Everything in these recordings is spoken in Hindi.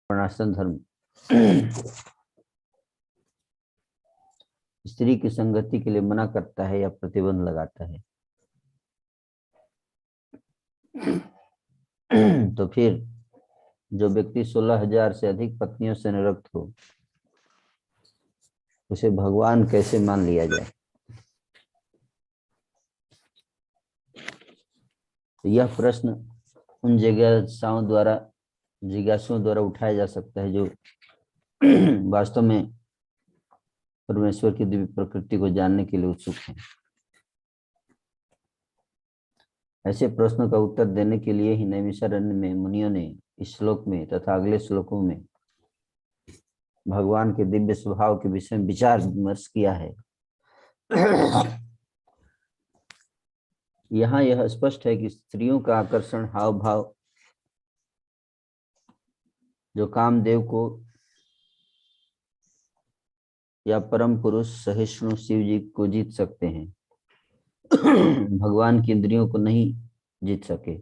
वर्णाश्रम धर्म स्त्री की संगति के लिए मना करता है या प्रतिबंध लगाता है। तो फिर जो व्यक्ति 16,000 से अधिक पत्नियों से निरक्त हो उसे भगवान कैसे मान लिया जाए? तो यह प्रश्न उन जिज्ञासुओं द्वारा उठाया जा सकता है जो वास्तव में परमेश्वर की दिव्य प्रकृति को जानने के लिए उत्सुक हैं। ऐसे प्रश्नों का उत्तर देने के लिए ही नैमिषारण्य में मुनियों ने इस श्लोक में तथा अगले श्लोकों में भगवान के दिव्य स्वभाव के विषय में विचार विमर्श किया है। यहाँ यह स्पष्ट है कि स्त्रियों का आकर्षण हाव भाव जो कामदेव को या परम पुरुष सहिष्णु शिव जी को जीत सकते हैं, भगवान की इंद्रियों को नहीं जीत सके।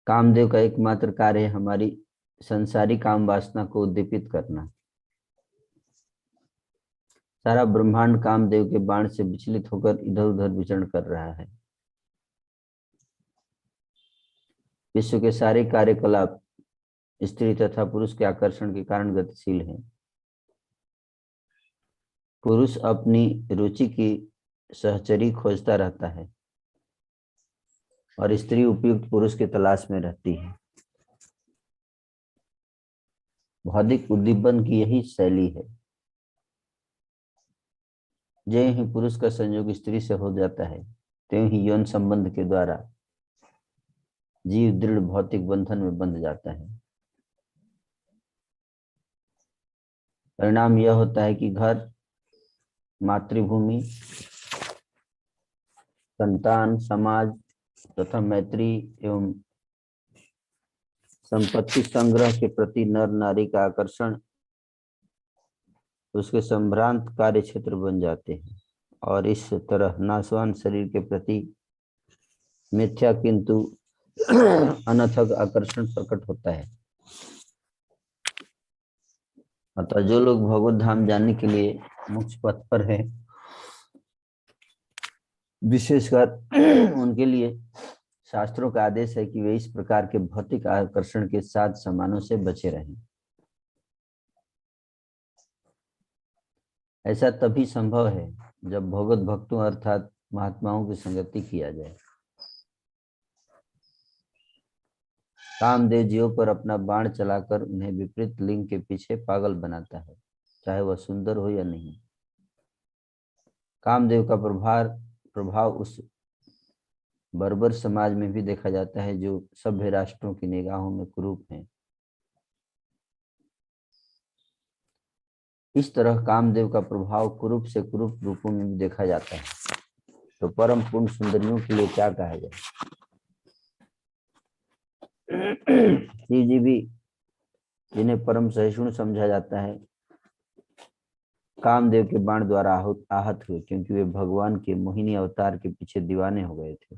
कामदेव का एकमात्र कार्य है हमारी संसारी काम वासना को उद्दीपित करना। सारा ब्रह्मांड कामदेव के बाण से विचलित होकर इधर उधर विचरण कर रहा है। विश्व के सारे कार्यकलाप स्त्री तथा पुरुष के आकर्षण के कारण गतिशील हैं। पुरुष अपनी रुचि की सहचरी खोजता रहता है और स्त्री उपयुक्त पुरुष की तलाश में रहती है। बौद्धिक उद्दीपन की यही शैली है। जय ही पुरुष का संयोग स्त्री से हो जाता है, त्यों ही यौन संबंध के द्वारा जीव दृढ़ भौतिक बंधन में बंध जाता है। परिणाम यह होता है कि घर, मातृभूमि, संतान, समाज तथा मैत्री एवं संपत्ति संग्रह के प्रति नर नारी का आकर्षण उसके संभ्रांत कार्य क्षेत्र बन जाते हैं और इस तरह नाशवान शरीर के प्रति मिथ्या किंतु अनथक आकर्षण प्रकट होता है। अतः जो लोग भगवत धाम जानने के लिए मोक्ष पथ पर है, विशेषकर उनके लिए शास्त्रों का आदेश है कि वे इस प्रकार के भौतिक आकर्षण के साथ सामानों से बचे रहें। ऐसा तभी संभव है जब भगवत भक्तों अर्थात महात्माओं की संगति किया जाए। कामदेव जीवों पर अपना बाण चलाकर उन्हें विपरीत लिंग के पीछे पागल बनाता है, चाहे वह सुंदर हो या नहीं। कामदेव का प्रभाव उस बर्बर समाज में भी देखा जाता है जो सभ्य राष्ट्रों की निगाहों में कुरूप हैं। इस तरह कामदेव का प्रभाव कुरूप से कुरूप रूपों में भी देखा जाता है। तो परम पूर्ण सुंदरियों के लिए क्या कहा जाए? शिव जी भी, जिन्हें परम सहिष्णु समझा जाता है, कामदेव के बाण द्वारा आहत हुए क्योंकि वे भगवान के मोहिनी अवतार के पीछे दीवाने हो गए थे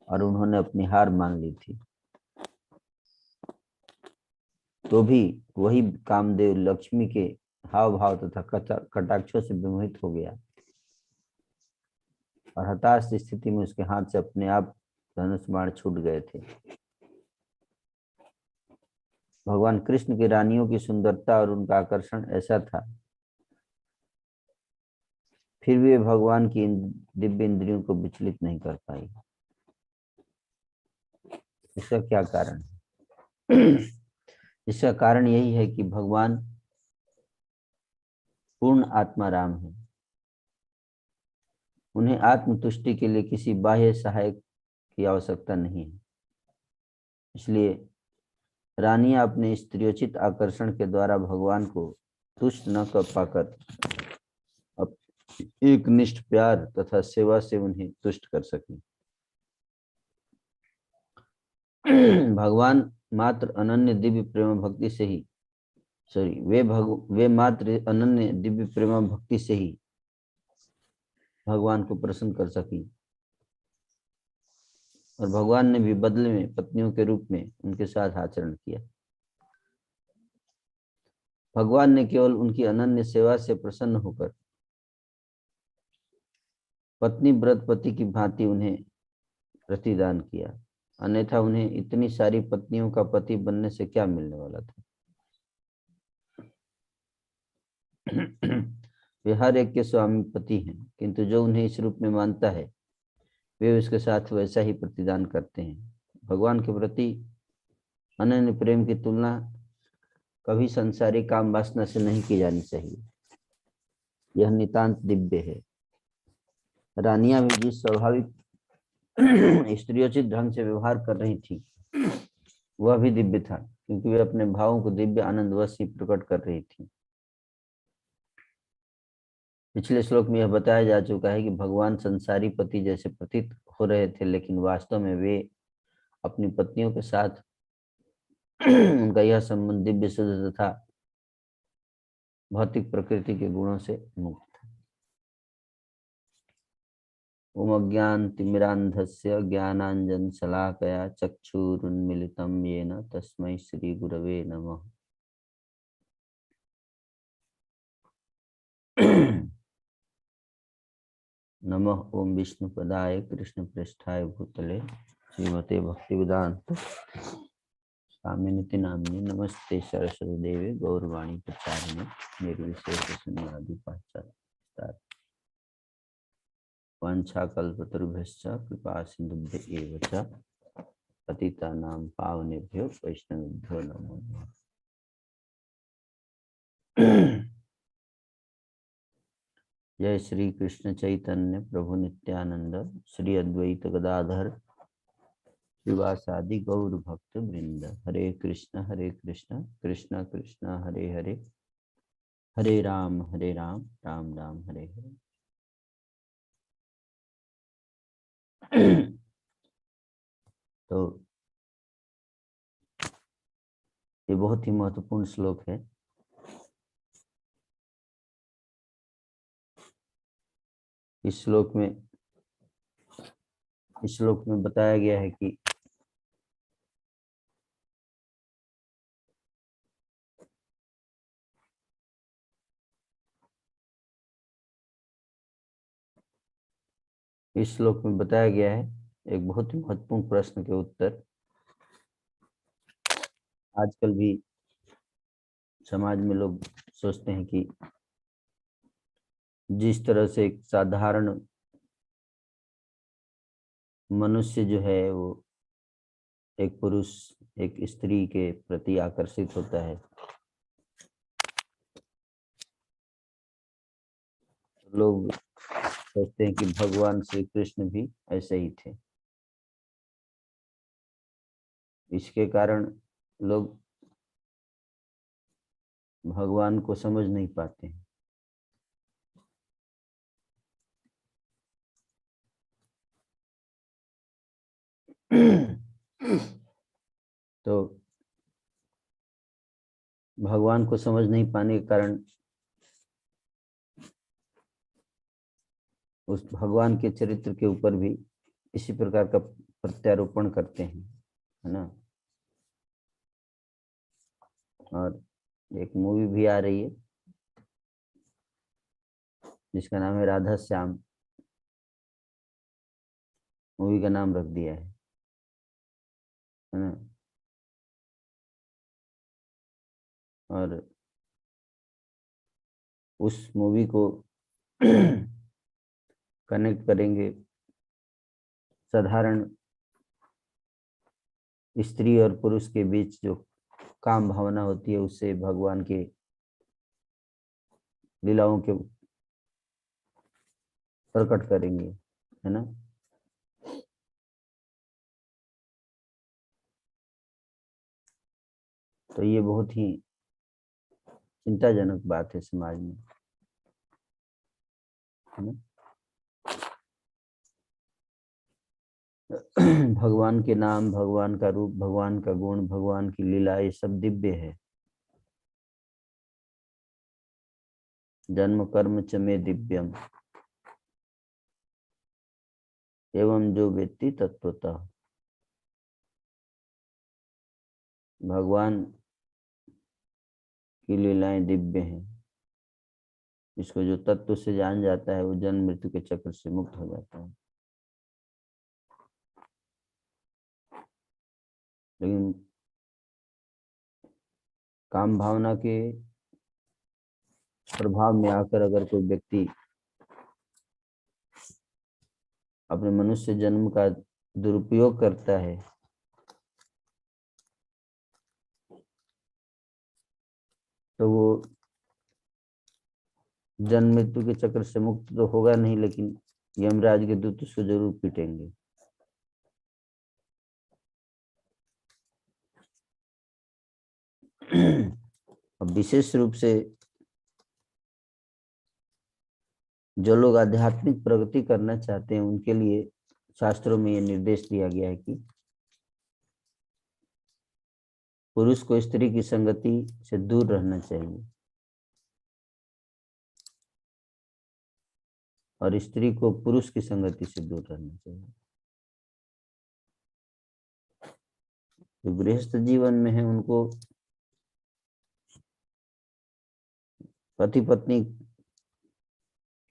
और उन्होंने अपनी हार मान ली थी। तो भी वही कामदेव लक्ष्मी के हाव भाव तथा कटाक्षों से विमोहित हो गया और हताश स्थिति में उसके हाथ से अपने आप धनुष बाण छूट गए थे। भगवान कृष्ण की रानियों की सुंदरता और उनका आकर्षण ऐसा था, फिर भी वे भगवान की दिव्य इंद्रियों को विचलित नहीं कर पाई। इसका क्या कारण है? इसका कारण यही है कि भगवान पूर्ण आत्मा राम है। उन्हें आत्मतुष्टि के लिए किसी बाह्य सहायक की आवश्यकता नहीं है। इसलिए रानियां अपने स्त्रियोचित आकर्षण के द्वारा भगवान को तुष्ट न कर पाकर एक निष्ठ प्यार तथा सेवा से उन्हें तुष्ट कर सकें। भगवान मात्र अनन्य दिव्य प्रेम भक्ति से ही वे मात्र अनन्य दिव्य प्रेम भक्ति से ही भगवान को प्रसन्न कर सकी, और भगवान ने भी बदले में पत्नियों के रूप में उनके साथ आचरण किया। भगवान ने केवल उनकी अनन्य सेवा से प्रसन्न होकर पत्नी व्रत पति की भांति उन्हें प्रतिदान किया, अन्यथा उन्हें इतनी सारी पत्नियों का पति बनने से क्या मिलने वाला था। वे हर एक के स्वामी पति हैं, किंतु जो उन्हें इस रूप में मानता है वे उसके साथ वैसा ही प्रतिदान करते हैं। भगवान के प्रति अनन्य प्रेम की तुलना कभी संसारी काम वासना से नहीं की जानी चाहिए। यह नितांत दिव्य है। रानियां भी जिस स्वाभाविक स्त्रियोचित ढंग से व्यवहार कर रही थी वह भी दिव्य था, क्योंकि वे अपने भावों को दिव्य आनंदवश ही प्रकट कर रही थी। पिछले श्लोक में यह बताया जा चुका है कि भगवान संसारी पति जैसे प्रतीत हो रहे थे, लेकिन वास्तव में वे अपनी पत्नियों के साथ उनका यह संबंध दिव्य शुद्ध तथा भौतिक प्रकृति के गुणों से मुक्त था। ओम अज्ञानतिमिरान्धस्य ज्ञानांजन शलाकया चक्षुरुन्मीलितं येन तस्मै श्री गुरवे नमः। नमः ओम विष्णुपदाय कृष्णप्रेष्ठाय भूतले श्रीमते भक्तिवेदांत स्वामिनिति नामिने नमस्ते सरस्वती देवे गौरवाणी प्रचारिणे निर्विशेष शून्यादि पाश्चात्य वाञ्छाकल्पतरुभ्यश्च कृपा सिन्धुभ्य एव च पतितानां पावनेभ्यो वैष्णवेभ्यो नमो नमः। जय श्री कृष्ण चैतन्य प्रभु नित्यानंद श्री अद्वैत गदाधर श्रीवासादि गौर भक्त वृंद। हरे कृष्ण कृष्ण कृष्ण हरे हरे, हरे राम राम राम हरे हरे। तो ये बहुत ही महत्वपूर्ण श्लोक है। इस श्लोक में बताया गया है कि एक बहुत ही महत्वपूर्ण प्रश्न के उत्तर। आजकल भी समाज में लोग सोचते हैं कि जिस तरह से एक साधारण मनुष्य जो है वो एक पुरुष एक स्त्री के प्रति आकर्षित होता है, लोग सोचते हैं कि भगवान श्री कृष्ण भी ऐसे ही थे। इसके कारण लोग भगवान को समझ नहीं पाते हैं। तो भगवान को समझ नहीं पाने के कारण उस भगवान के चरित्र के ऊपर भी इसी प्रकार का प्रत्यारोपण करते हैं, है ना। और एक मूवी भी आ रही है जिसका नाम है राधा श्याम। मूवी का नाम रख दिया है ना। और उस मूवी को कनेक्ट करेंगे साधारण स्त्री और पुरुष के बीच जो काम भावना होती है उससे भगवान के लीलाओं के प्रकट करेंगे, है ना। तो ये बहुत ही चिंताजनक बात है समाज में, है ना। भगवान के नाम, भगवान का रूप, भगवान का गुण, भगवान की लीला, ये सब दिव्य है। जन्म कर्म च मे दिव्यम, एवं जो व्यक्ति तत्वतः भगवान की लीलाएं दिव्य हैं, इसको जो तत्व से जान जाता है वो जन्म मृत्यु के चक्र से मुक्त हो जाता है। लेकिन काम भावना के प्रभाव में आकर अगर कोई व्यक्ति अपने मनुष्य जन्म का दुरुपयोग करता है तो वो जन्म मृत्यु के चक्र से मुक्त तो होगा नहीं, लेकिन यमराज के दूत उसको जरूर पीटेंगे। अब विशेष रूप से जो लोग आध्यात्मिक प्रगति करना चाहते हैं उनके लिए शास्त्रों में ये निर्देश दिया गया है कि पुरुष को स्त्री की संगति से दूर रहना चाहिए और स्त्री को पुरुष की संगति से दूर रहना चाहिए। जो गृहस्थ जीवन में है उनको पति पत्नी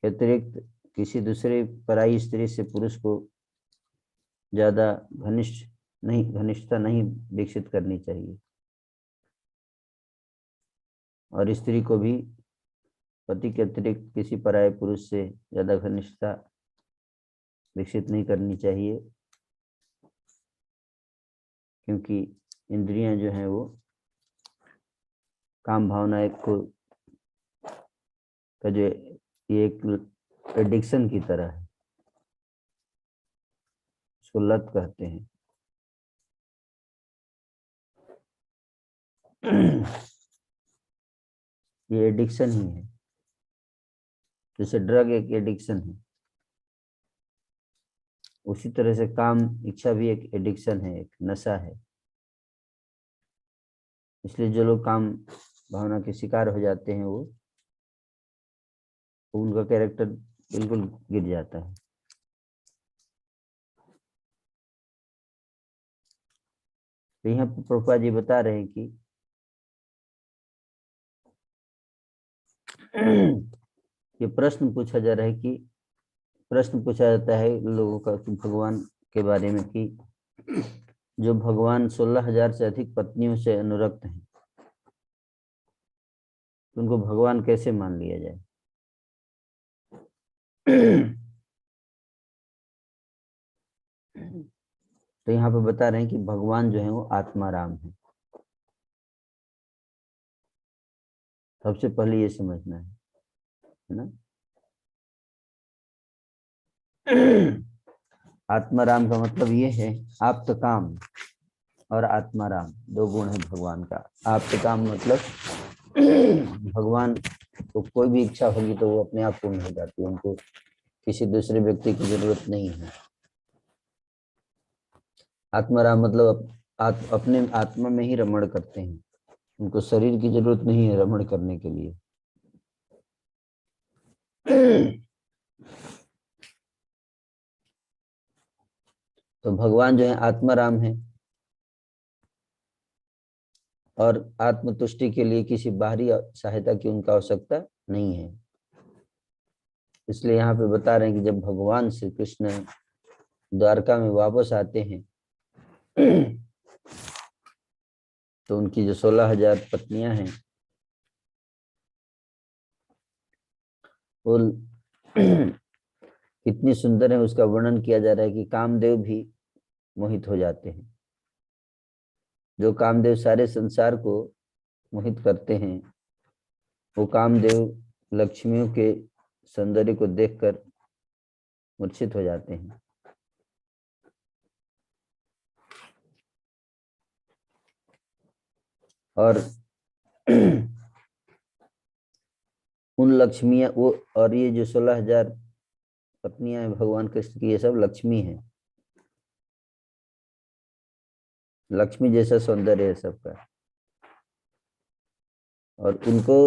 के अतिरिक्त किसी दूसरे पराई स्त्री से पुरुष को ज्यादा घनिष्ठता नहीं विकसित करनी चाहिए और स्त्री को भी पति के अतिरिक्त किसी पराये पुरुष से ज्यादा घनिष्ठता विकसित नहीं करनी चाहिए, क्योंकि इंद्रियां जो हैं वो काम भावना का जो ये एक एडिक्शन की तरह है, इसको लत कहते हैं। ये एडिक्शन ही है, जैसे ड्रग एक एडिक्शन है, उसी तरह से काम इच्छा भी एक एडिक्शन है, एक नशा है। इसलिए जो लोग काम भावना के शिकार हो जाते हैं वो उनका कैरेक्टर बिल्कुल गिर जाता है। तो यहाँ पर प्रभुपाद जी बता रहे हैं कि ये प्रश्न पूछा जा रहा है कि प्रश्न पूछा जाता है लोगों का कि भगवान के बारे में कि जो भगवान 16,000 से अधिक पत्नियों से अनुरक्त हैं तो उनको भगवान कैसे मान लिया जाए। तो यहाँ पे बता रहे हैं कि भगवान जो है वो आत्माराम है। सबसे पहले ये समझना है ना। आत्माराम का मतलब ये है आप्त काम और आत्माराम दो गुण है भगवान का। आप्त काम मतलब भगवान को कोई भी इच्छा होगी तो वो अपने आप पूर्ण हो जाती है, उनको किसी दूसरे व्यक्ति की जरूरत नहीं है। आत्माराम मतलब अपने आत्मा में ही रमण करते हैं, उनको शरीर की जरूरत नहीं है रमण करने के लिए। तो भगवान जो है आत्माराम है और आत्मतुष्टि के लिए किसी बाहरी सहायता की उनका आवश्यकता नहीं है। इसलिए यहाँ पे बता रहे हैं कि जब भगवान श्री कृष्ण द्वारका में वापस आते हैं तो उनकी जो 16,000 पत्नियां हैं वो कितनी सुंदर है उसका वर्णन किया जा रहा है कि कामदेव भी मोहित हो जाते हैं। जो कामदेव सारे संसार को मोहित करते हैं वो कामदेव लक्ष्मियों के सौंदर्य को देखकर मूर्छित हो जाते हैं। और उन लक्ष्मियां वो और ये जो 16,000 पत्नियां हैं भगवान कृष्ण की, ये सब लक्ष्मी हैं। लक्ष्मी जैसा सौंदर्य है सबका और उनको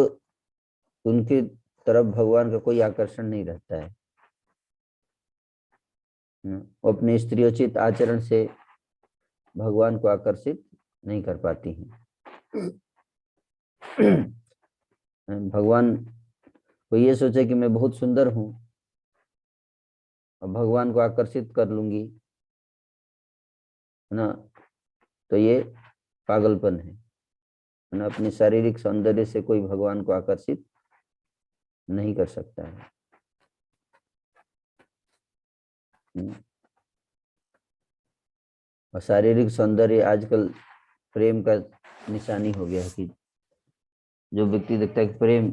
उनकी तरफ भगवान का कोई आकर्षण नहीं रहता है। वो अपने स्त्रियोचित आचरण से भगवान को आकर्षित नहीं कर पाती हैं। भगवान को ये सोचे कि मैं बहुत सुंदर हूं और भगवान को आकर्षित कर लूंगी, है ना, तो ये पागलपन है ना। अपने शारीरिक सौंदर्य से कोई भगवान को आकर्षित नहीं कर सकता है। और शारीरिक सौंदर्य आजकल प्रेम का निशानी हो गया है कि जो व्यक्ति देखता है कि प्रेम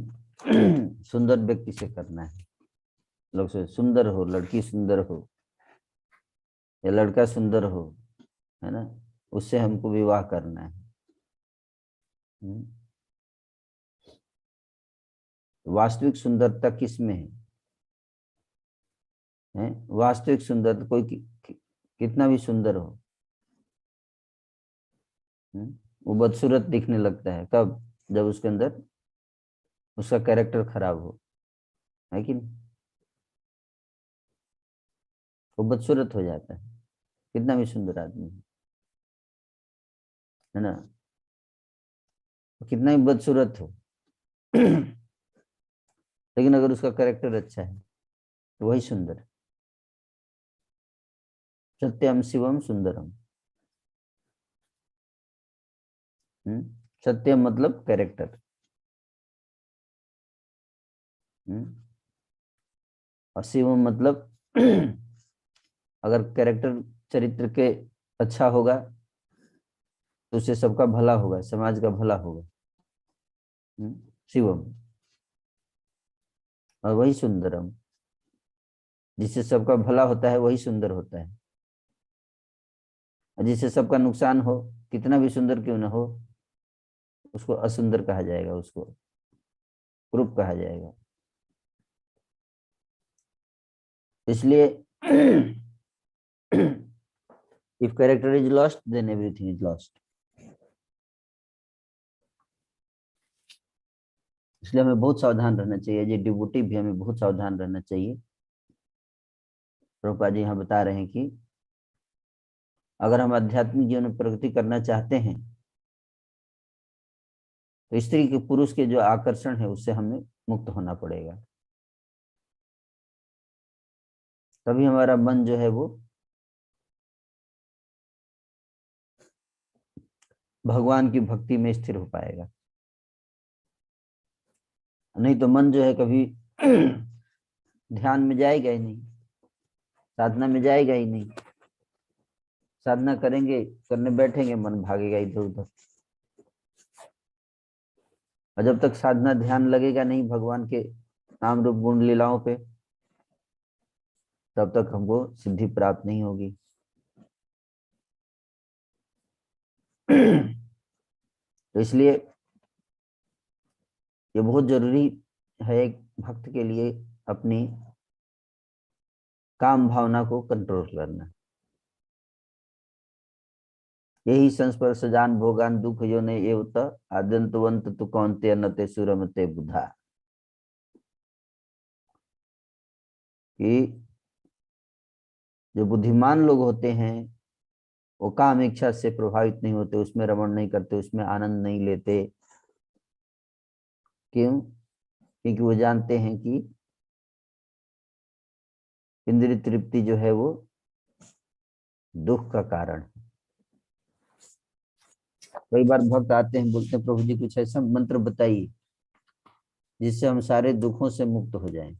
सुंदर व्यक्ति से करना है, लोग से सुंदर हो, लड़की सुंदर हो या लड़का सुंदर हो, है ना, उससे हमको विवाह करना है। वास्तविक सुंदरता किस में है? वास्तविक सुंदर कोई कितना भी सुंदर हो, वो बदसूरत दिखने लगता है कब? जब उसके अंदर उसका कैरेक्टर खराब हो, है कि नहीं? वो बदसूरत हो जाता है, कितना भी सुंदर आदमी है ना, कितना भी बदसूरत हो लेकिन अगर उसका कैरेक्टर अच्छा है तो वही सुंदर है। सत्यम शिवम सुंदरम। सत्यम मतलब कैरेक्टर, और शिवम मतलब अगर कैरेक्टर चरित्र के अच्छा होगा तो उससे सबका भला होगा, समाज का भला होगा। शिवम, और वही सुंदरम, जिससे सबका भला होता है वही सुंदर होता है। और जिससे सबका नुकसान हो, कितना भी सुंदर क्यों ना हो, उसको असुंदर कहा जाएगा, उसको कुरूप कहा जाएगा। इसलिए if character is lost then everything is lost. इसलिए हमें बहुत सावधान रहना चाहिए, ये डिवोटी भी हमें बहुत सावधान रहना चाहिए। प्रभुपाद जी यहाँ बता रहे हैं कि अगर हम आध्यात्मिक जीवन में प्रगति करना चाहते हैं तो स्त्री के पुरुष के जो आकर्षण है उससे हमें मुक्त होना पड़ेगा, तभी हमारा मन जो है वो भगवान की भक्ति में स्थिर हो पाएगा। नहीं तो मन जो है कभी ध्यान में जाएगा ही नहीं, साधना में जाएगा ही नहीं। साधना करेंगे, करने बैठेंगे, मन भागेगा इधर उधर। और जब तक साधना ध्यान लगेगा नहीं भगवान के नाम रूप गुण लीलाओं पे, तब तक हमको सिद्धि प्राप्त नहीं होगी। तो इसलिए ये बहुत जरूरी है एक भक्त के लिए अपनी काम भावना को कंट्रोल करना। यही संस्पर्शजान भोगान दुख जो ने ये उत आद्यंतवंत तु कौनते अनते सुरमते बुधा, कि जो बुद्धिमान लोग होते हैं वो काम इच्छा से प्रभावित नहीं होते, उसमें रमण नहीं करते, उसमें आनंद नहीं लेते। क्यों? क्योंकि वो जानते हैं कि इंद्रिय तृप्ति जो है वो दुख का कारण है। कई बार भक्त आते हैं, बोलते हैं प्रभु जी कुछ ऐसा मंत्र बताइए जिससे हम सारे दुखों से मुक्त हो जाएं,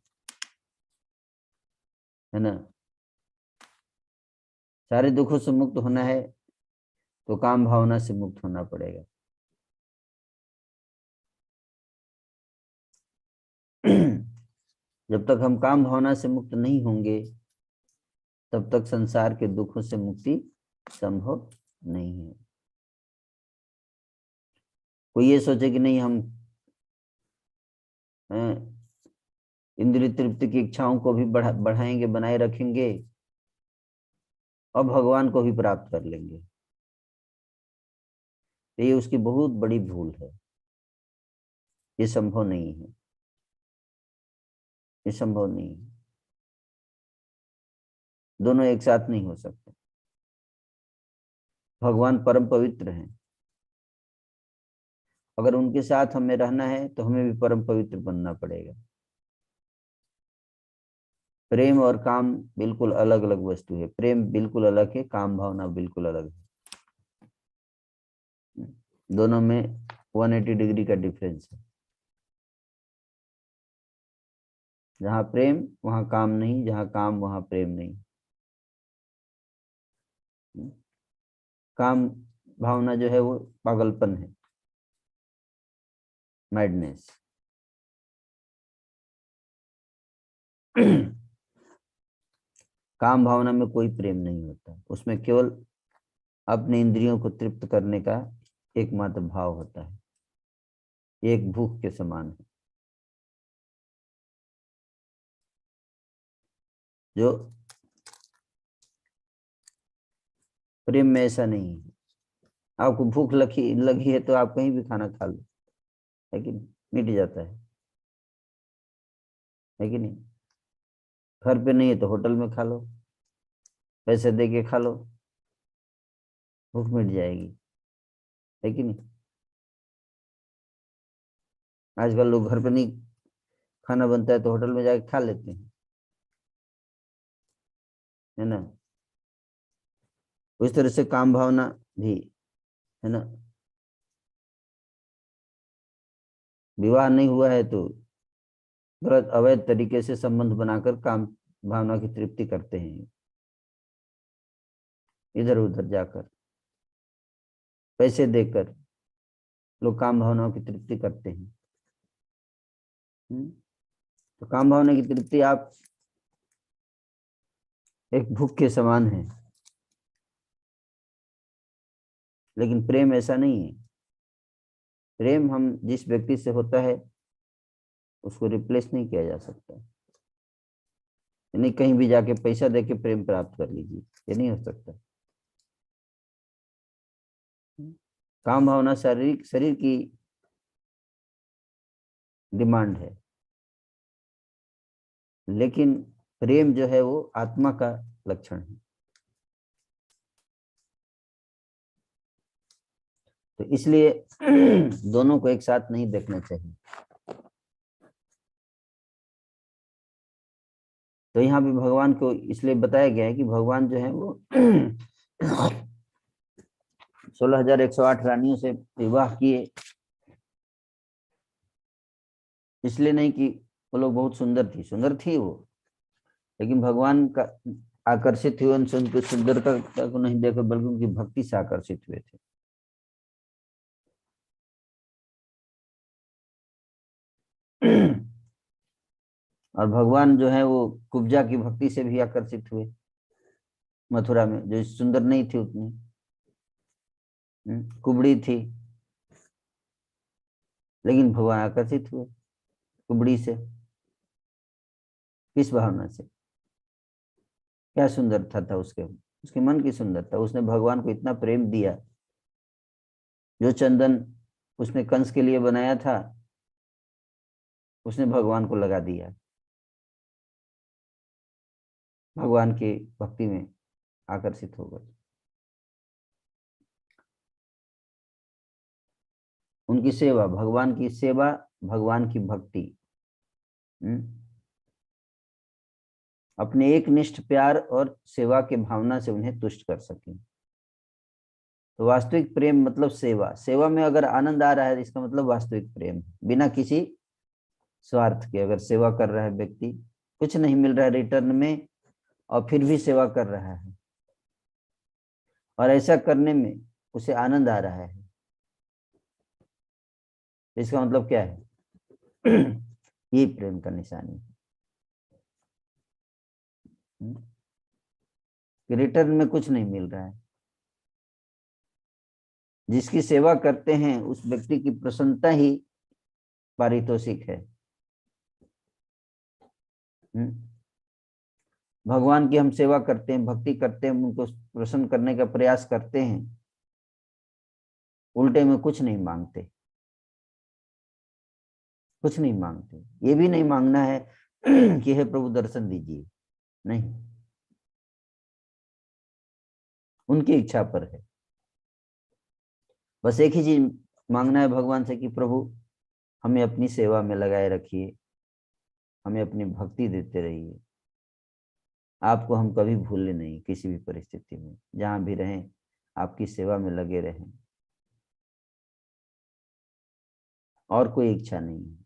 है ना। सारे दुखों से मुक्त होना है तो काम भावना से मुक्त होना पड़ेगा। जब तक हम काम भावना से मुक्त नहीं होंगे तब तक संसार के दुखों से मुक्ति संभव नहीं है। कोई ये सोचे कि नहीं हम इंद्रिय तृप्ति की इच्छाओं को भी बढ़ाएंगे, बनाए रखेंगे और भगवान को भी प्राप्त कर लेंगे, तो ये उसकी बहुत बड़ी भूल है। ये संभव नहीं है, ये संभव नहीं है। दोनों एक साथ नहीं हो सकते। भगवान परम पवित्र हैं, अगर उनके साथ हमें रहना है तो हमें भी परम पवित्र बनना पड़ेगा। प्रेम और काम बिल्कुल अलग अलग वस्तु है। प्रेम बिल्कुल अलग है, काम भावना बिल्कुल अलग है। दोनों में 180 डिग्री का डिफरेंस है। जहाँ प्रेम वहाँ काम नहीं, जहाँ काम वहाँ प्रेम नहीं। काम भावना जो है वो पागलपन है, मैडनेस। काम भावना में कोई प्रेम नहीं होता, उसमें केवल अपने इंद्रियों को तृप्त करने का एकमात्र भाव होता है, एक भूख के समान है। जो प्रेम में ऐसा नहीं है। आपको भूख लगी लगी है तो आप कहीं भी खाना खा लो, है कि नहीं, मिट जाता है कि नहीं। घर पे नहीं है तो होटल में खा लो, पैसे दे के खा लो, भूख मिट जाएगी, है कि नहीं। आजकल लोग घर पे नहीं खाना बनता है तो होटल में जाके खा लेते हैं, है ना। उस तरह से काम भावना भी, है ना। विवाह नहीं हुआ है तो गलत अवैध तरीके से संबंध बनाकर काम भावना की तृप्ति करते हैं, इधर उधर जाकर पैसे देकर लोग काम भावनाओं की तृप्ति करते हैं। तो काम भावना की तृप्ति आप एक भूख के समान है, लेकिन प्रेम ऐसा नहीं है। प्रेम हम जिस व्यक्ति से होता है उसको रिप्लेस नहीं किया जा सकता। यानी कहीं भी जाके पैसा देके प्रेम प्राप्त कर लीजिए, ये नहीं हो सकता। काम भावना शारीरिक शरीर की डिमांड है, लेकिन प्रेम जो है वो आत्मा का लक्षण है। तो इसलिए दोनों को एक साथ नहीं देखना चाहिए। तो यहाँ पे भगवान को इसलिए बताया गया है कि भगवान जो है वो 16,108 रानियों से विवाह किए, इसलिए नहीं कि वो लोग बहुत सुंदर थी वो, लेकिन भगवान का आकर्षित हुए उनसे, उनकी सुंदरता को नहीं देखो बल्कि उनकी भक्ति से आकर्षित हुए थे। और भगवान जो है वो कुब्जा की भक्ति से भी आकर्षित हुए, मथुरा में जो सुंदर नहीं थी उतनी, कुबड़ी थी, लेकिन भगवान आकर्षित हुए कुबड़ी से। किस भावना से? क्या सुंदरता था उसके उसके मन की सुंदरता। उसने भगवान को इतना प्रेम दिया, जो चंदन उसने कंस के लिए बनाया था उसने भगवान को लगा दिया, भगवान की भक्ति में आकर्षित हो गए। उनकी सेवा, भगवान की सेवा, भगवान की भक्ति, अपने एक निष्ठ प्यार और सेवा के भावना से उन्हें तुष्ट कर सके। तो वास्तविक प्रेम मतलब सेवा। सेवा में अगर आनंद आ रहा है इसका मतलब वास्तविक प्रेम है। बिना किसी स्वार्थ के अगर सेवा कर रहा है व्यक्ति, कुछ नहीं मिल रहा है रिटर्न में, और फिर भी सेवा कर रहा है, और ऐसा करने में उसे आनंद आ रहा है, इसका मतलब क्या है? ये प्रेम का निशानी है कि रिटर्न में कुछ नहीं मिल रहा है। जिसकी सेवा करते हैं उस व्यक्ति की प्रसन्नता ही पारितोषिक है। भगवान की हम सेवा करते हैं, भक्ति करते हैं, उनको प्रसन्न करने का प्रयास करते हैं, उल्टे में कुछ नहीं मांगते, कुछ नहीं मांगते। ये भी नहीं मांगना है कि हे प्रभु दर्शन दीजिए, नहीं। उनकी इच्छा पर है। बस एक ही चीज मांगना है भगवान से कि प्रभु हमें अपनी सेवा में लगाए रखिए, हमें अपनी भक्ति देते रहिए, आपको हम कभी भूले नहीं, किसी भी परिस्थिति में जहां भी रहें आपकी सेवा में लगे रहें, और कोई इच्छा नहीं है।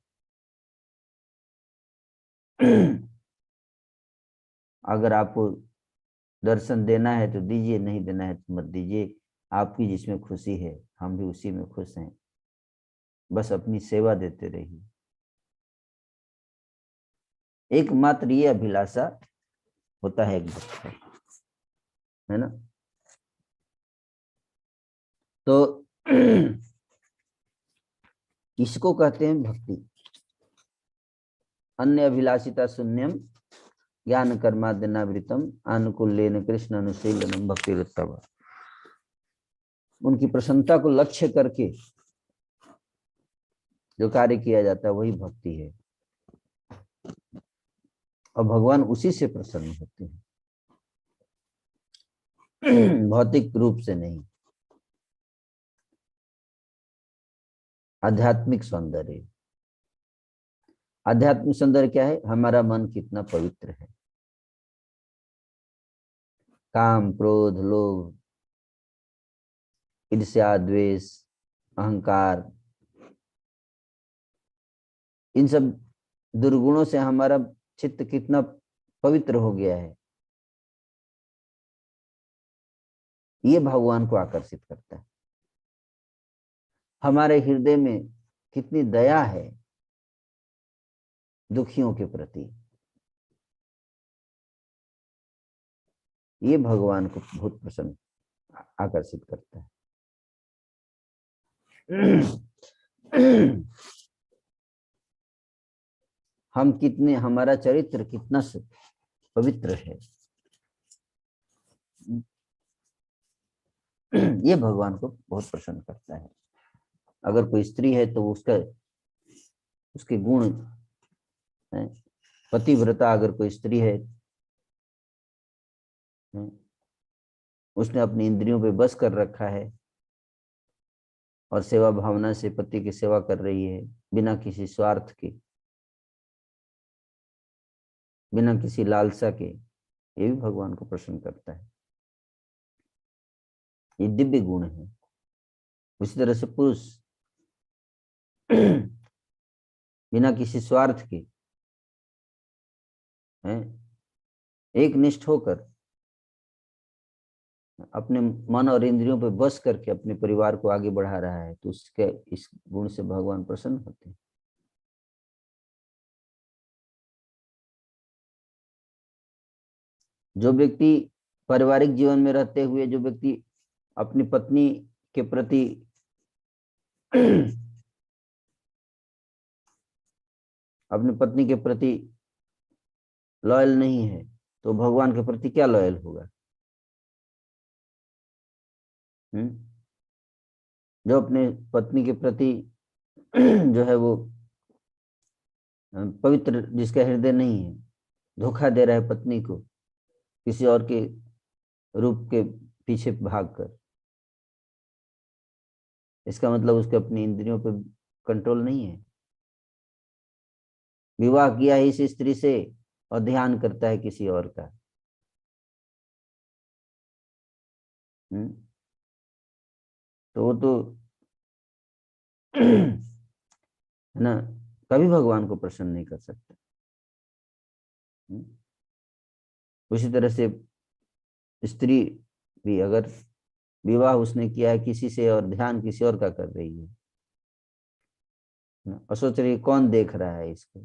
अगर आपको दर्शन देना है तो दीजिए, नहीं देना है तो मत दीजिए, आपकी जिसमें खुशी है हम भी उसी में खुश हैं, बस अपनी सेवा देते रहिए। एकमात्र ये अभिलाषा होता है एक भक्त का, है ना। तो इसको कहते हैं भक्ति। अन्य अभिलाषिता शून्यम ज्ञान कर्माद्यनावृतम अनुकूल्येन कृष्ण अनुशीलनम भक्तिरुत्तम। उनकी प्रसन्नता को लक्ष्य करके जो कार्य किया जाता है वही भक्ति है, और भगवान उसी से प्रसन्न होते हैं, भौतिक रूप से नहीं। आध्यात्मिक सौंदर्य, आध्यात्मिक सौंदर्य क्या है? हमारा मन कितना पवित्र है। काम, क्रोध, लोभ, ईर्ष्या, द्वेष, अहंकार, इन सब दुर्गुणों से हमारा चित्त कितना पवित्र हो गया है, ये भगवान को आकर्षित करता है। हमारे हृदय में कितनी दया है दुखियों के प्रति, ये भगवान को बहुत प्रसन्न आकर्षित करता है। हम कितने, हमारा चरित्र कितना पवित्र है, ये भगवान को बहुत प्रसन्न करता है। अगर कोई स्त्री है तो उसके गुण है। पतिव्रता अगर कोई स्त्री है, उसने अपनी इंद्रियों पे बस कर रखा है और सेवा भावना से पति की सेवा कर रही है, बिना किसी स्वार्थ के, बिना किसी लालसा के, ये भी भगवान को प्रसन्न करता है। ये दिव्य गुण है। उसी तरह से पुरुष बिना किसी स्वार्थ के है, एक निष्ठ होकर अपने मन और इंद्रियों पर बस करके अपने परिवार को आगे बढ़ा रहा है, तो उसके इस गुण से भगवान प्रसन्न होते हैं। जो व्यक्ति पारिवारिक जीवन में रहते हुए, जो व्यक्ति अपनी पत्नी के प्रति अपनी पत्नी के प्रति लॉयल नहीं है, तो भगवान के प्रति क्या लॉयल होगा? जो अपने पत्नी के प्रति जो है वो पवित्र, जिसका हृदय नहीं है, धोखा दे रहा है पत्नी को किसी और के रूप के पीछे भागकर, इसका मतलब उसके अपनी इंद्रियों पर कंट्रोल नहीं है। विवाह किया है इस स्त्री से और ध्यान करता है किसी और का, तो वो तो है ना, कभी भगवान को प्रसन्न नहीं कर सकता। उसी तरह से स्त्री भी अगर विवाह उसने किया है किसी से और ध्यान किसी और का कर रही है और सोच रही है कौन देख रहा है इसको,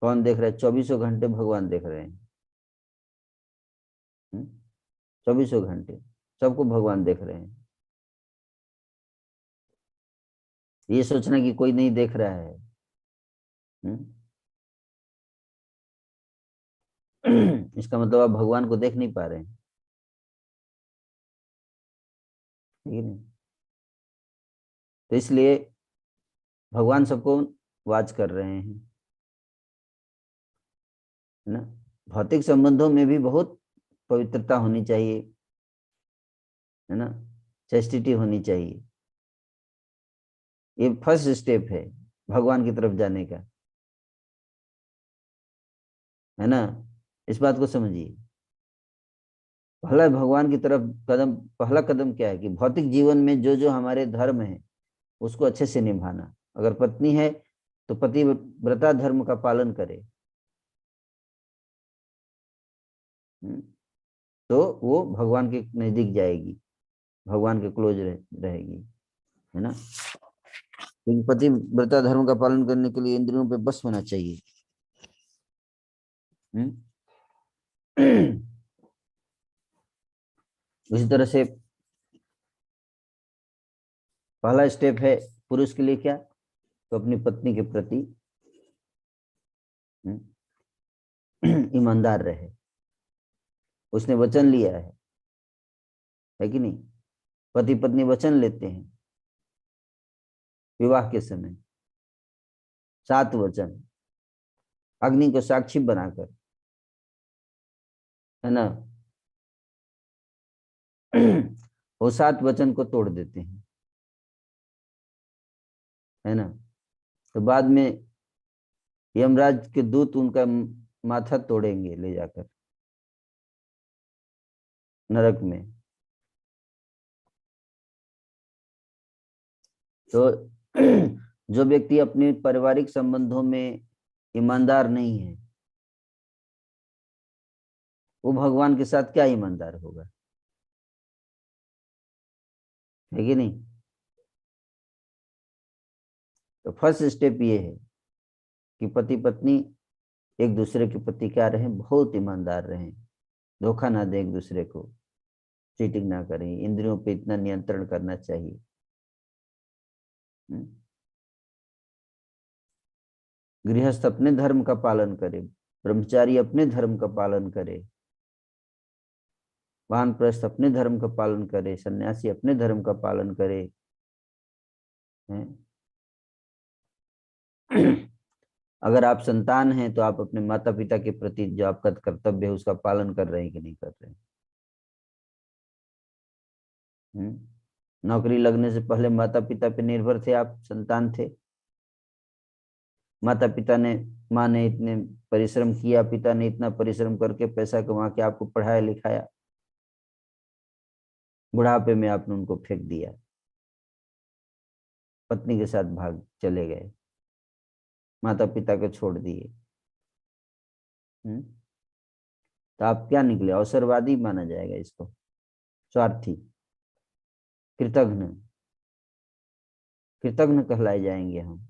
कौन देख रहा है? 24 घंटे भगवान देख रहे हैं, 24 घंटे सबको भगवान देख रहे हैं। ये सोचना कि कोई नहीं देख रहा है, इसका मतलब आप भगवान को देख नहीं पा रहे हैं, ठीक है नहीं? तो इसलिए भगवान सबको वाच कर रहे हैं, है ना। भौतिक संबंधों में भी बहुत पवित्रता होनी चाहिए, है ना, चेस्टिटी होनी चाहिए। ये फर्स्ट स्टेप है भगवान की तरफ जाने का, है ना। इस बात को समझिए। पहला भगवान की तरफ कदम, पहला कदम क्या है कि भौतिक जीवन में जो जो हमारे धर्म है उसको अच्छे से निभाना। अगर पत्नी है तो पतिव्रता धर्म का पालन करे, तो वो भगवान के नजदीक जाएगी, भगवान के क्लोज रहेगी, है ना। क्योंकि पतिव्रता धर्म का पालन करने के लिए इंद्रियों पे बस होना चाहिए। उसी तरह से पहला स्टेप है पुरुष के लिए क्या, तो अपनी पत्नी के प्रति ईमानदार रहे। उसने वचन लिया है कि नहीं। पति पत्नी वचन लेते हैं विवाह के समय, 7 वचन, अग्नि को साक्षी बनाकर, है ना। वो 7 वचन को तोड़ देते हैं, है ना। तो बाद में यमराज के दूत उनका माथा तोड़ेंगे ले जाकर नरक में। तो जो व्यक्ति अपने पारिवारिक संबंधों में ईमानदार नहीं है, वो भगवान के साथ क्या ईमानदार होगा, है कि नहीं। तो फर्स्ट स्टेप ये है कि पति पत्नी एक दूसरे के प्रति क्या रहे, बहुत ईमानदार रहें, धोखा ना दें एक दूसरे को, चीटिंग ना करें, इंद्रियों पे इतना नियंत्रण करना चाहिए। गृहस्थ अपने धर्म का पालन करे, ब्रह्मचारी अपने धर्म का पालन करे, वानप्रस्थ अपने धर्म का पालन करे, सन्यासी अपने धर्म का पालन करे, हैं? अगर आप संतान हैं तो आप अपने माता पिता के प्रति जो आपका कर्तव्य है उसका पालन कर रहे हैं कि नहीं कर रहे हैं। नौकरी लगने से पहले माता पिता पे निर्भर थे, आप संतान थे। माता पिता ने, माँ ने इतने परिश्रम किया, पिता ने इतना परिश्रम करके पैसा कमा के आपको पढ़ाया लिखाया, बुढ़ापे में आपने उनको फेंक दिया, पत्नी के साथ भाग चले गए, माता पिता को छोड़ दिए। तो आप क्या निकले, अवसरवादी माना जाएगा इसको, स्वार्थी, कृतघ्न, कृतघ्न कहलाए जाएंगे हम।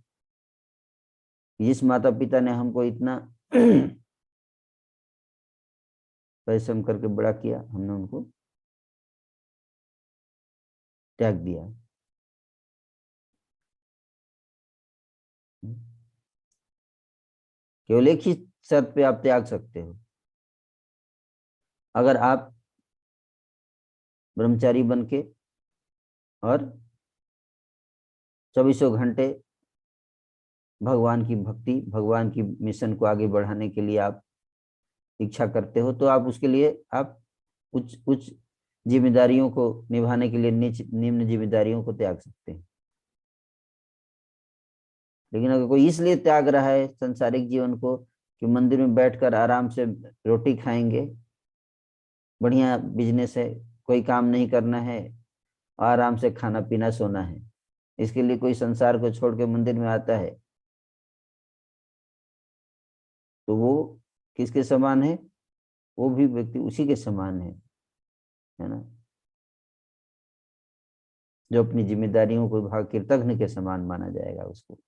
जिस माता पिता ने हमको इतना परिश्रम करके बड़ा किया, हमने उनको त्याग दिया। केवल एक ही शर्त पे आप त्याग सकते हो, अगर आप ब्रह्मचारी बन के और 24 घंटे भगवान की भक्ति, भगवान की मिशन को आगे बढ़ाने के लिए आप इच्छा करते हो, तो आप उसके लिए आप उच्च उच्च जिम्मेदारियों को निभाने के लिए निम्न जिम्मेदारियों को त्याग सकते हैं। लेकिन अगर कोई इसलिए त्याग रहा है संसारिक जीवन को कि मंदिर में बैठकर आराम से रोटी खाएंगे, बढ़िया बिजनेस है, कोई काम नहीं करना है, आराम से खाना पीना सोना है, इसके लिए कोई संसार को छोड़ के मंदिर में आता है, तो वो किसके समान है, वो भी व्यक्ति उसी के समान है ना, जो अपनी जिम्मेदारियों को भाग कृतघ्न के समान माना जाएगा, उसको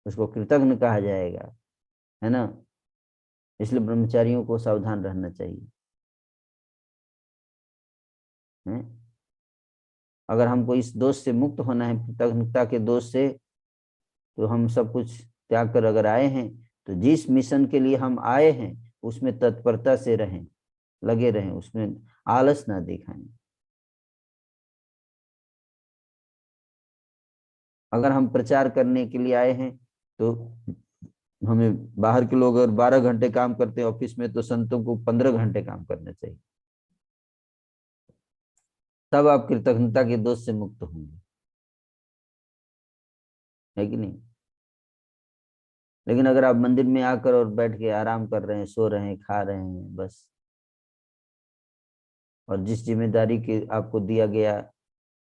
उसको कृतघ्न कहा जाएगा, है ना। इसलिए ब्रह्मचारियों को सावधान रहना चाहिए, है? अगर हमको इस दोष से मुक्त होना है, कृतज्ञता के दोष से, तो हम सब कुछ त्याग कर अगर आए हैं, तो जिस मिशन के लिए हम आए हैं उसमें तत्परता से रहें, लगे रहें, उसमें आलस ना दिखाएं। अगर हम प्रचार करने के लिए आए हैं तो हमें बाहर के लोग अगर 12 घंटे काम करते हैं ऑफिस में, तो संतों को 15 घंटे काम करना चाहिए। तब आप कृतज्ञता के दोष से मुक्त होंगे, है कि नहीं? लेकिन अगर आप मंदिर में आकर और बैठ के आराम कर रहे हैं, सो रहे हैं, खा रहे हैं बस, और जिस जिम्मेदारी के आपको दिया गया,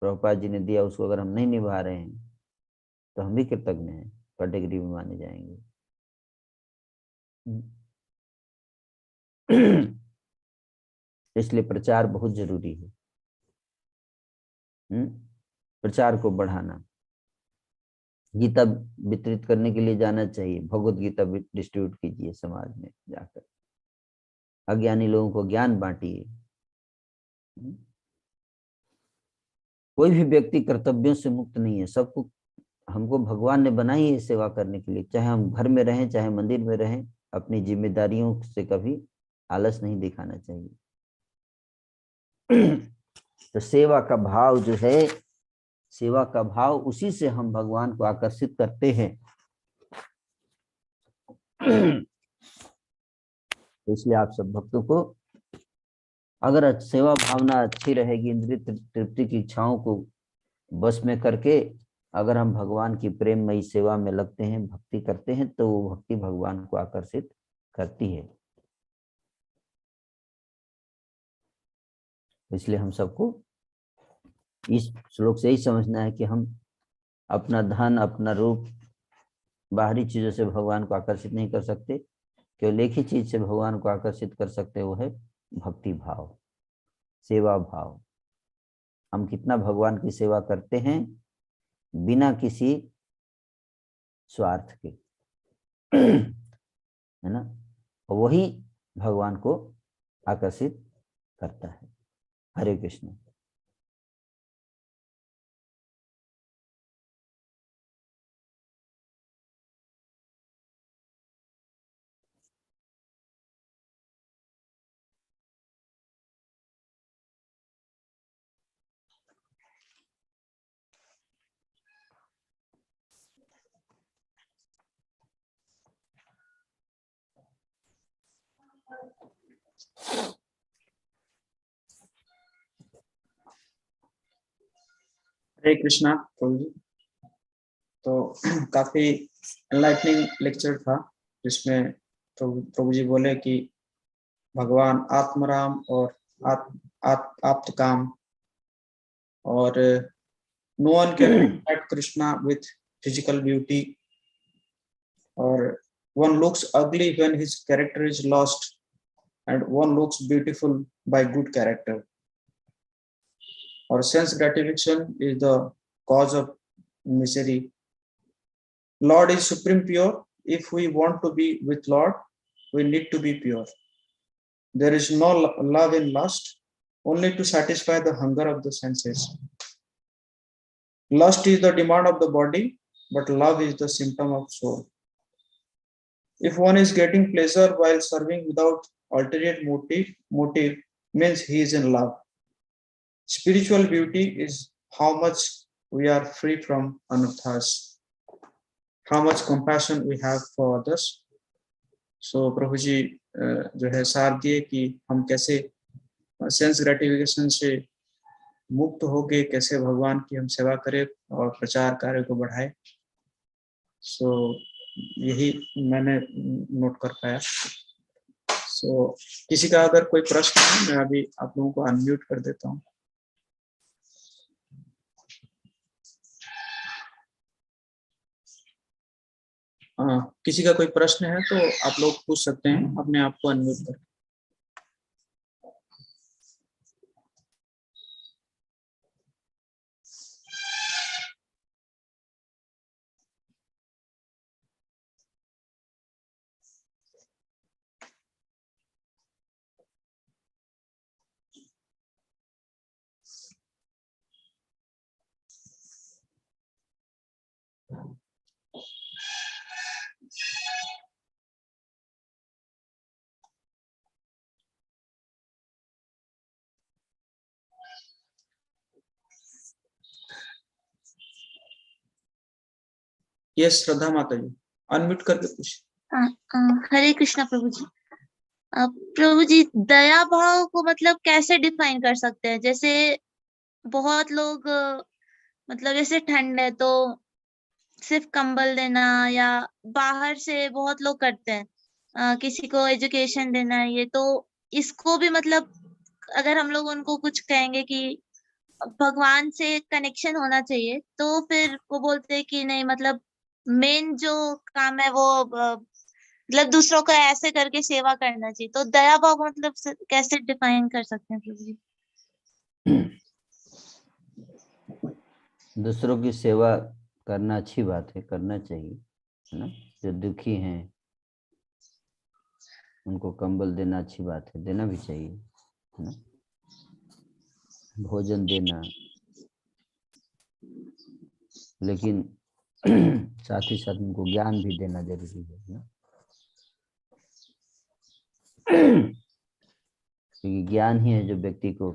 प्रभुपाद जी ने दिया, उसको अगर हम नहीं निभा रहे हैं, तो हम भी कृतज्ञ हैं, कैटेगरी में माने जाएंगे। इसलिए प्रचार बहुत जरूरी है। प्रचार को बढ़ाना, गीता वितरित करने के लिए जाना चाहिए, भगवत गीता डिस्ट्रीब्यूट कीजिए समाज में जाकर, अज्ञानी लोगों को ज्ञान बांटिए। कोई भी व्यक्ति कर्तव्यों से मुक्त नहीं है। सबको, हमको भगवान ने बनाई है सेवा करने के लिए, चाहे हम घर में रहें चाहे मंदिर में रहें, अपनी जिम्मेदारियों से कभी आलस नहीं दिखाना चाहिए। तो सेवा का भाव जो है, सेवा का भाव, उसी से हम भगवान को आकर्षित करते हैं। इसलिए आप सब भक्तों को, अगर सेवा भावना अच्छी रहेगी, इंद्रिय तृप्ति की इच्छाओं को बस में करके अगर हम भगवान की प्रेममयी सेवा में लगते हैं, भक्ति करते हैं, तो वो भक्ति भगवान को आकर्षित करती है। इसलिए हम सबको इस श्लोक से ही समझना है कि हम अपना धन, अपना रूप, बाहरी चीजों से भगवान को आकर्षित नहीं कर सकते। केवल एक ही चीज से भगवान को आकर्षित कर सकते हैं, वो है भक्ति भाव, सेवा भाव। हम कितना भगवान की सेवा करते हैं बिना किसी स्वार्थ के, है ना? वही भगवान को आकर्षित करता है। हरे कृष्ण। हरे कृष्णा प्रभु जी। तो काफी एनलाइटनिंग लेक्चर था, जिसमें प्रभु जी बोले कि भगवान आत्मराम और आप्तकाम, और no one can attract Krishna with physical beauty, और one looks ugly when his character is lost, and one looks beautiful by good character. Or sense gratification is the cause of misery. Lord is supreme pure. If we want to be with Lord, we need to be pure. There is no love in lust, only to satisfy the hunger of the senses. Lust is the demand of the body, but love is the symptom of soul. If one is getting pleasure while serving without ulterior motive means he is in love. Spiritual beauty is how much we are free from anarthas, how much compassion we have for others. So प्रभु जी जो है सार दिए कि हम कैसे सेंस ग्रेटिफिकेशन से मुक्त होके कैसे भगवान की हम सेवा करें और प्रचार कार्य को बढ़ाए। सो यही मैंने नोट कर पाया। सो किसी का अगर कोई प्रश्न है, मैं अभी आप लोगों को अनम्यूट कर देता हूँ। किसी का कोई प्रश्न है तो आप लोग पूछ सकते हैं अपने आप को अनम्यूट कर। यस श्रद्धा माता जी, अनम्यूट करके पूछ। हरे कृष्णा प्रभु जी। प्रभु जी, दया भाव को मतलब कैसे डिफाइन कर सकते हैं? जैसे बहुत लोग मतलब जैसे ठंड है तो सिर्फ कंबल देना, या बाहर से बहुत लोग करते हैं किसी को एजुकेशन देना है, ये तो इसको भी मतलब अगर हम लोग उनको कुछ कहेंगे कि भगवान से कनेक्शन होना चाहिए, तो फिर वो बोलते हैं कि नहीं, मतलब मेन जो काम है वो मतलब दूसरों का ऐसे करके सेवा करना चाहिए। तो दया भाव मतलब कैसे डिफाइन कर सकते हैं प्रभु जी? दूसरों की सेवा करना अच्छी बात है, करना चाहिए, है ना। जो दुखी हैं उनको कंबल देना अच्छी बात है, देना भी चाहिए, है ना। भोजन देना, लेकिन साथ ही साथ उनको ज्ञान भी देना जरूरी है ना। क्योंकि ज्ञान ही है जो व्यक्ति को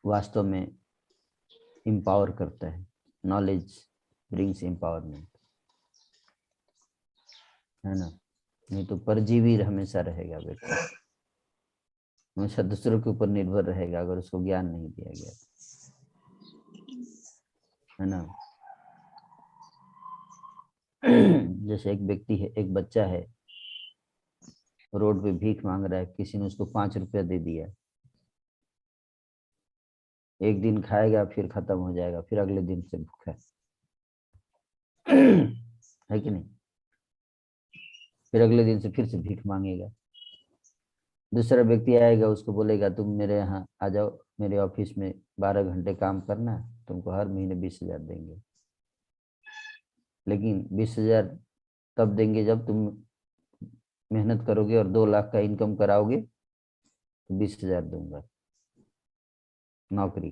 वास्तव में एम्पावर करता है। नॉलेज ब्रिंग्स एम्पावरमेंट, है ना। नहीं तो परजीवी हमेशा रहेगा व्यक्ति, हमेशा दूसरों के ऊपर निर्भर रहेगा अगर उसको ज्ञान नहीं दिया गया, है ना। जैसे एक व्यक्ति है, एक बच्चा है, रोड पे भीख मांग रहा है, किसी ने उसको 5 रुपया दे दिया, एक दिन खाएगा फिर खत्म हो जाएगा, फिर अगले दिन से भूखा है कि नहीं। फिर अगले दिन से फिर से भीख मांगेगा। दूसरा व्यक्ति आएगा, उसको बोलेगा तुम मेरे यहाँ आ जाओ, मेरे ऑफिस में 12 घंटे काम करना, तुमको हर महीने 20,000 देंगे। लेकिन 20,000 तब देंगे जब तुम मेहनत करोगे और 2 लाख का इनकम कराओगे, तो 20,000 दूंगा नौकरी।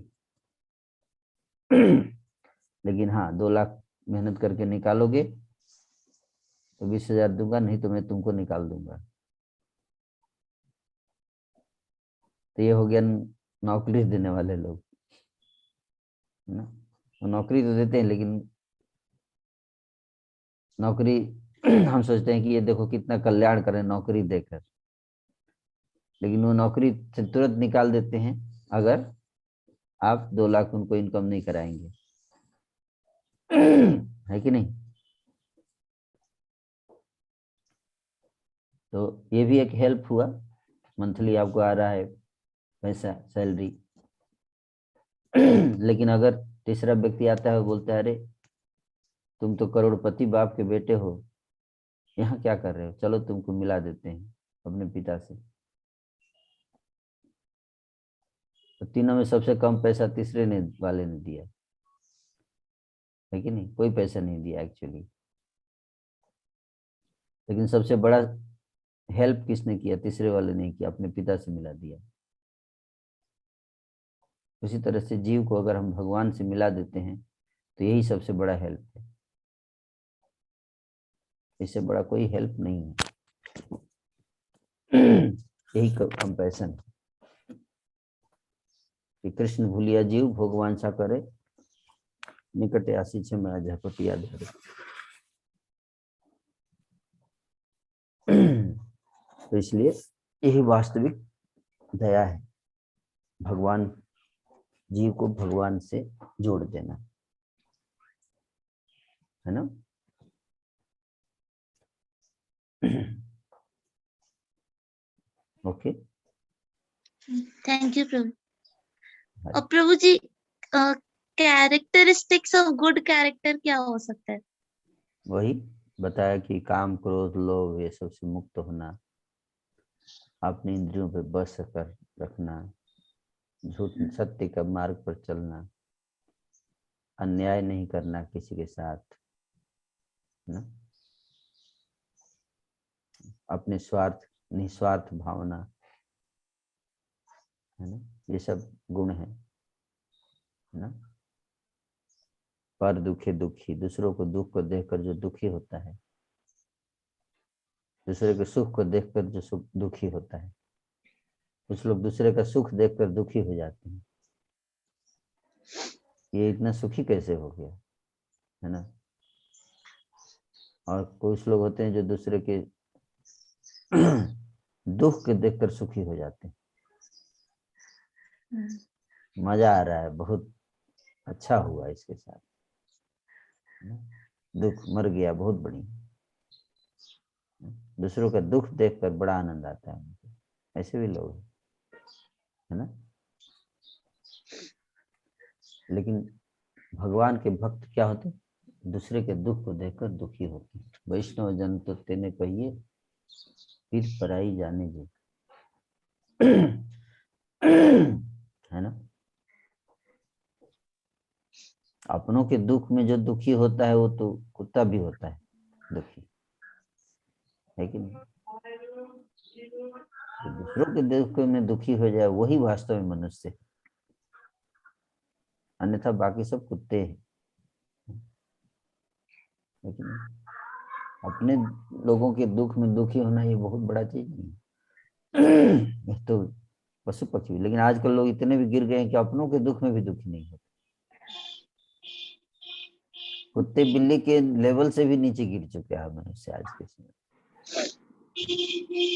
लेकिन हाँ, 2 लाख मेहनत करके निकालोगे तो 20,000 दूंगा, नहीं तो मैं तुमको निकाल दूंगा। तो ये हो गया नौकरी देने वाले लोग, है ना। वो नौकरी तो देते हैं, लेकिन नौकरी हम सोचते हैं कि ये देखो कितना कल्याण करें नौकरी देकर, लेकिन वो नौकरी से तुरंत निकाल देते हैं अगर आप 2 लाख उनको इनकम नहीं कराएंगे, है कि नहीं। तो ये भी एक हेल्प हुआ, मंथली आपको आ रहा है पैसा, सैलरी। लेकिन अगर तीसरा व्यक्ति आता है, बोलता है अरे तुम तो करोड़पति बाप के बेटे हो, यहाँ क्या कर रहे हो, चलो तुमको मिला देते हैं अपने पिता से। तो तीनों में सबसे कम पैसा तीसरे वाले ने दिया, है कि नहीं। कोई पैसा नहीं दिया एक्चुअली, लेकिन सबसे बड़ा हेल्प किसने किया, तीसरे वाले ने किया, अपने पिता से मिला दिया। उसी तरह से जीव को अगर हम भगवान से मिला देते हैं तो यही सबसे बड़ा हेल्प है, इससे बड़ा कोई हेल्प नहीं है। यही कंपैशन है कि कृष्ण भूलिया जीव भगवान सा करे, निकटे आशीष में झपटिया धरे। तो इसलिए यही वास्तविक दया है, भगवान, जीव को भगवान से जोड़ देना, है ना। ओके, थैंक यू प्रभु। और प्रभु जी, कैरेक्टरिस्टिक्स ऑफ गुड कैरेक्टर क्या हो सकता है? वही बताया कि काम, क्रोध, लोभ ये सब से मुक्त होना, अपने इंद्रियों पे बस कर रखना, झूठ सत्य का मार्ग पर चलना, अन्याय नहीं करना किसी के साथ, ना, अपने स्वार्थ, निस्वार्थ भावना, है ना, ये सब गुण है ना। पर दुखे दुखी, दूसरों को दुख को देखकर जो दुखी होता है, दूसरे के सुख को देखकर जो सुख दुखी होता है, कुछ लोग दूसरे का सुख देखकर दुखी हो जाते हैं, ये इतना सुखी कैसे हो गया, है ना। और कुछ लोग होते हैं जो दूसरे के दुख के देखकर सुखी हो जाते हैं। मजा आ रहा है, बहुत अच्छा हुआ इसके साथ, दुख मर गया, बहुत बढ़िया। दूसरों का दुख देखकर बड़ा आनंद आता है उनको। ऐसे भी लोग है ना। लेकिन भगवान के भक्त क्या होते, दूसरे के दुख को देखकर दुखी होते हैं। वैष्णव जन तो तेने कहिए फिर पराई जाने जी, है ना। अपनों के दुख में जो दुखी होता है वो तो कुत्ता भी होता है दुखी, है कि नहीं। तो दूसरों के दुख में दुखी हो जाए वही वास्तव में मनुष्य है, अन्यथा बाकी सब कुत्ते हैं, है कि नहीं। अपने लोगों के दुख में दुखी होना ये बहुत बड़ा चीज नहीं है। तो पशु पक्षी, लेकिन आजकल लोग इतने भी गिर गए हैं कि अपनों के दुख में भी दुखी नहीं होते। कुत्ते बिल्ली के लेवल से भी नीचे गिर चुके हैं मनुष्य आज के समय।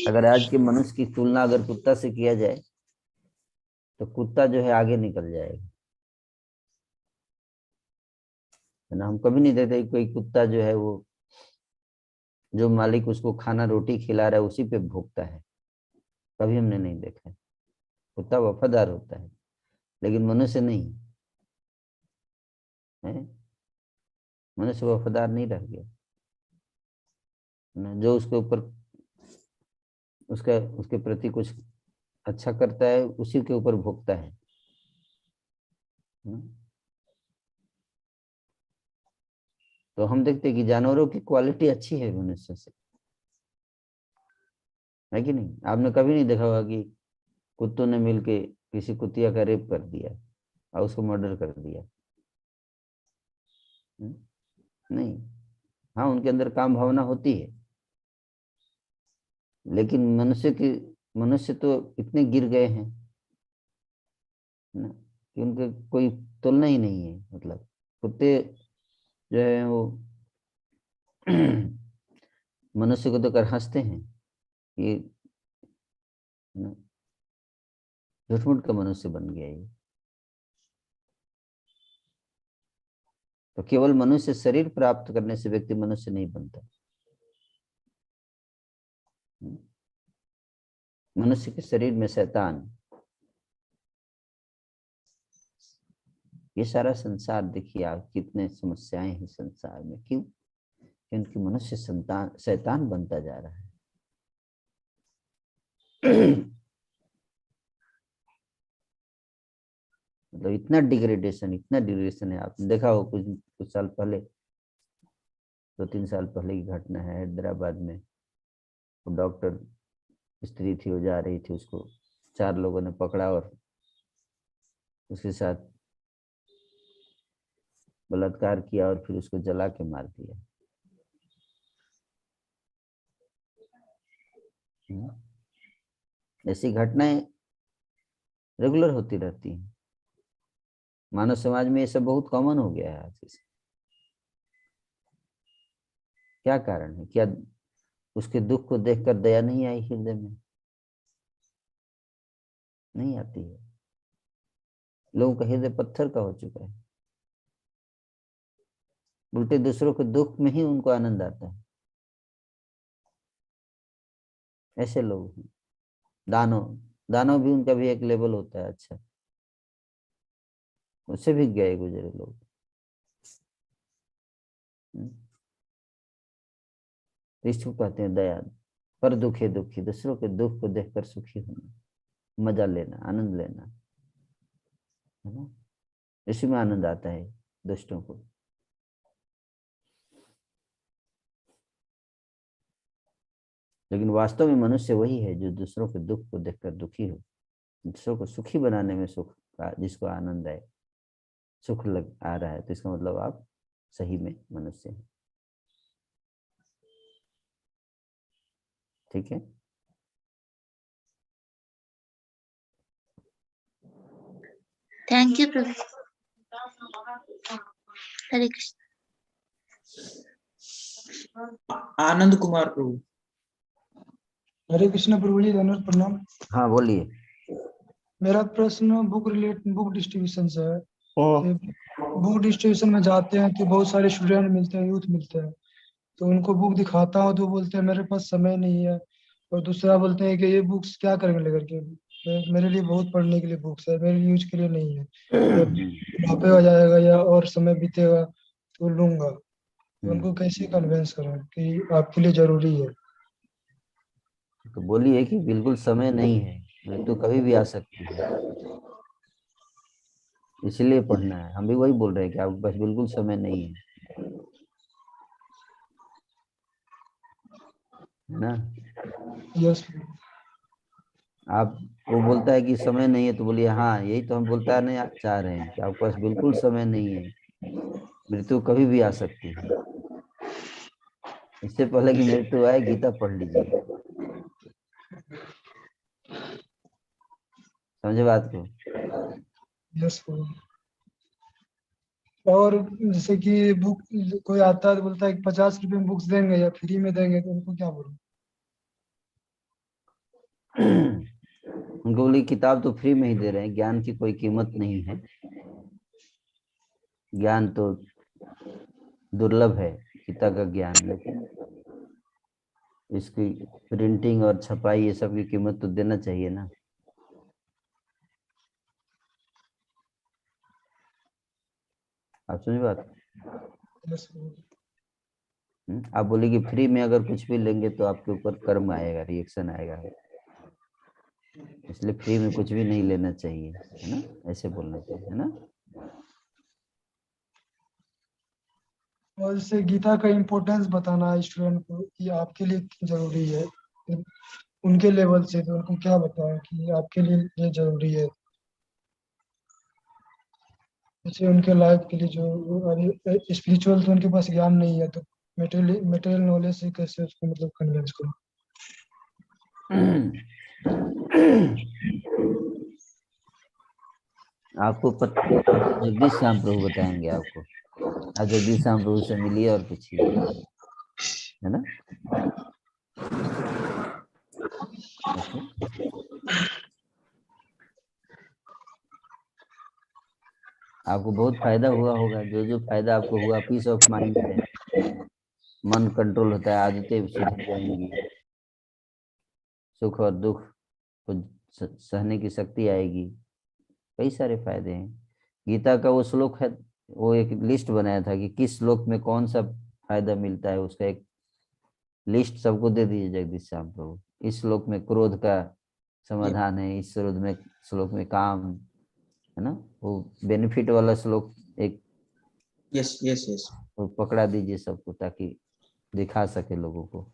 अगर आज के मनुष्य की तुलना अगर कुत्ता से किया जाए तो कुत्ता जो है आगे निकल जाएगा, है ना। हम कभी नहीं देखते कोई कुत्ता जो है वो, जो मालिक उसको खाना रोटी खिला रहा है उसी पे भोगता है, कभी हमने नहीं देखा है। कुत्ता वफादार होता है, लेकिन मनुष्य नहीं है। मनुष्य वफादार नहीं रह गया ना, जो उसके ऊपर उसका उसके प्रति कुछ अच्छा करता है उसी के ऊपर भोगता है ना? तो हम देखते हैं कि जानवरों की क्वालिटी अच्छी है मनुष्य से, है कि नहीं। आपने कभी नहीं देखा होगा कि कुत्तों ने मिलके किसी कुतिया का रेप कर दिया और उसको मर्डर कर दिया, नहीं। हाँ, उनके अंदर काम भावना होती है, लेकिन मनुष्य तो इतने गिर गए हैं ना कि उनके कोई तुलना ही नहीं है। मतलब कुत्ते जो है वो मनुष्य को तो कर हंसते हैं कि झूठ मूठ का मनुष्य बन गया ये। तो केवल मनुष्य शरीर प्राप्त करने से व्यक्ति मनुष्य नहीं बनता। मनुष्य के शरीर में शैतान, ये सारा संसार देखिए आप, कितने समस्याएं हैं संसार में। क्यों? क्योंकि मनुष्य शैतान बनता जा रहा है। मतलब इतना डिग्रेडेशन है। आपने देखा हो कुछ साल पहले, 2-3 साल पहले की घटना है हैदराबाद में। वो डॉक्टर स्त्री थी, वो जा रही थी, उसको 4 लोगों ने पकड़ा और उसके साथ बलात्कार किया और फिर उसको जला के मार दिया। ऐसी घटनाएं रेगुलर होती रहती हैं। मानव समाज में ये सब बहुत कॉमन हो गया है आज। क्या कारण है? क्या उसके दुख को देखकर दया नहीं आई हृदय में? नहीं आती है। लोगों का हृदय पत्थर का हो चुका है। उल्टे दूसरों के दुख में ही उनको आनंद आता है। ऐसे लोग हैं। दानव दानव भी, उनका भी एक लेवल होता है। अच्छा, उससे भी गए गुजरे लोग। इसको कहते हैं दया। पर दुखे दुखी, दूसरों के दुख को देखकर सुखी होना, मजा लेना, आनंद लेना, है ना। इसी में आनंद आता है दुष्टों को। लेकिन वास्तव में मनुष्य वही है जो दूसरों के दुख को देखकर दुखी हो। दूसरों को सुखी बनाने में सुख का, जिसको आनंद है, सुख लग आ रहा है, तो इसका मतलब आप सही में मनुष्य हैं। ठीक है। थैंक यू प्रभु। हरे कृष्ण। आनंद कुमार प्रभु। हरे कृष्ण प्रभु जी, धन्यवाद, प्रणाम। हाँ बोलिए। मेरा प्रश्न बुक डिस्ट्रीब्यूशन से है कि बुक डिस्ट्रीब्यूशन में जाते हैं तो बहुत सारे स्टूडेंट मिलते हैं, यूथ मिलते हैं, तो उनको बुक दिखाता हूँ तो बोलते हैं मेरे पास समय नहीं है, और दूसरा बोलते हैं कि ये बुक्स क्या करेंगे लेकर के, मेरे लिए बहुत पढ़ने के लिए बुक्स है, मेरे यूज के लिए नहीं है, या बुढ़ापे हो जाएगा या और समय बीतेगा तो लूंगा। तो उनको कैसे कन्विंस करें कि आपके लिए जरूरी है? तो बोलिए कि बिल्कुल समय नहीं है, मृत्यु कभी भी आ सकती है, इसलिए पढ़ना है। हम भी वही बोल रहे हैं कि आपके पास बिल्कुल समय नहीं है ना। यस। आप, वो बोलता है कि समय नहीं है तो बोलिए हाँ, यही तो हम बोलता है नहीं चाह रहे हैं कि आपके पास बिल्कुल समय नहीं है, मृत्यु कभी भी आ सकती है। इससे पहले कि मृत्यु आए गीता पढ़ लीजिए, समझे बात को। यस। और जैसे कि बुक कोई आता है तो बोलता है कि 50 रुपए में बुक्स देंगे या फ्री में देंगे, तो उनको क्या बोलूं? उनको बोली किताब तो फ्री में ही दे रहे हैं, ज्ञान की कोई कीमत नहीं है, ज्ञान तो दुर्लभ है, गीता का ज्ञान, लेकिन इसकी प्रिंटिंग और छपाई ये सब की कीमत तो देना चाहिए ना। आप समझ बात। यस। आप बोले कि फ्री में अगर कुछ भी लेंगे तो आपके ऊपर कर्म आएगा, रिएक्शन आएगा, इसलिए फ्री में कुछ भी नहीं लेना चाहिए, है ना, ऐसे बोलना चाहिए, है ना। और जैसे गीता का इम्पोर्टेंस बताना स्टूडेंट को कि आपके लिए जरूरी है, उनके लेवल से तो उनको क्या बताएं कि आपके लिए ये जरूरी है, जैसे उनके लाइफ के लिए जो अभी स्पिरिचुअल तो उनके पास ज्ञान नहीं है, तो मटेरियल नॉलेज से कैसे उसको मतलब कन्विंस करूं? आपको जगदीश श्याम प्रभु बताएंगे आपको। आप जगदीश श्याम प्रभु से मिलिए और पूछिए, है ना। ओके। आपको बहुत फायदा हुआ होगा, जो जो फायदा आपको हुआ, पीस ऑफ माइंड है, मन कंट्रोल होता है, आदतें सुधर जाएंगी, सुख और दुख को सहने की शक्ति आएगी, कई सारे फायदे हैं। गीता का वो श्लोक है, वो एक लिस्ट बनाया था कि किस श्लोक में कौन सा फायदा मिलता है, उसका एक लिस्ट सबको दे दीजिए जगदीश श्याम प्रभु। इस श्लोक में क्रोध का समाधान है, इस श्लोक में काम, है ना, वो बेनिफिट वाला श्लोक एक यस यस यस वो पकड़ा दीजिए सबको, ताकि दिखा सके लोगों को,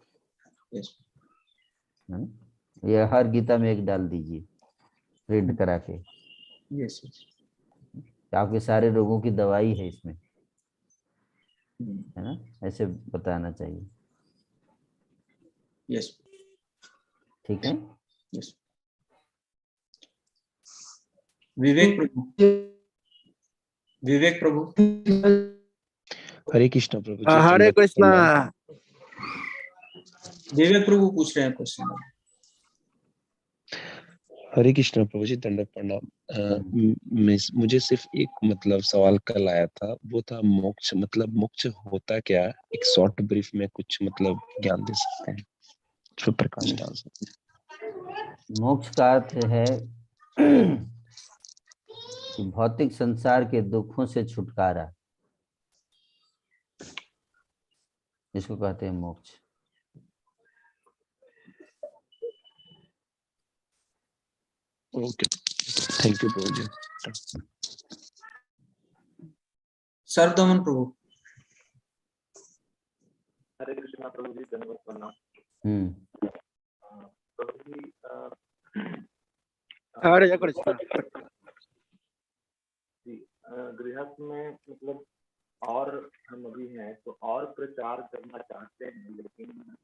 यस है ना। ये हर गीता में एक डाल दीजिए प्रिंट करा के, यस यस। आपके सारे रोगों की दवाई है इसमें, है ना, ऐसे बताना चाहिए। यस ठीक है। यस। विवेक प्रभु, विवेक प्रभु। हरे कृष्ण प्रभु जी, हरे दंडवत कृष्णा। प्रणाम। विवेक प्रभु पूछ रहे हैं क्वेश्चन। हरे कृष्ण प्रभु जी, दंडवत प्रणाम। मुझे सिर्फ एक मतलब सवाल कल आया था, वो था मोक्ष, मतलब मोक्ष होता क्या है? एक शॉर्ट ब्रीफ में कुछ मतलब ज्ञान दे सकते हैं, जो प्रकाश डाल सकते हैं। मोक्ष का अर्थ है कि भौतिक संसार के दुखों से छुटकारा, जिसको कहते हैं मोक्ष। ओके, थैंक यू प्रभु जी। सरदमन प्रभु। हरे कृष्णा प्रभु जी, धन्यवाद प्रणाम। प्रभु जी, हरे कृष्णा जी, गृहस्थ में मतलब और हम अभी हैं तो और प्रचार करना चाहते हैं, लेकिन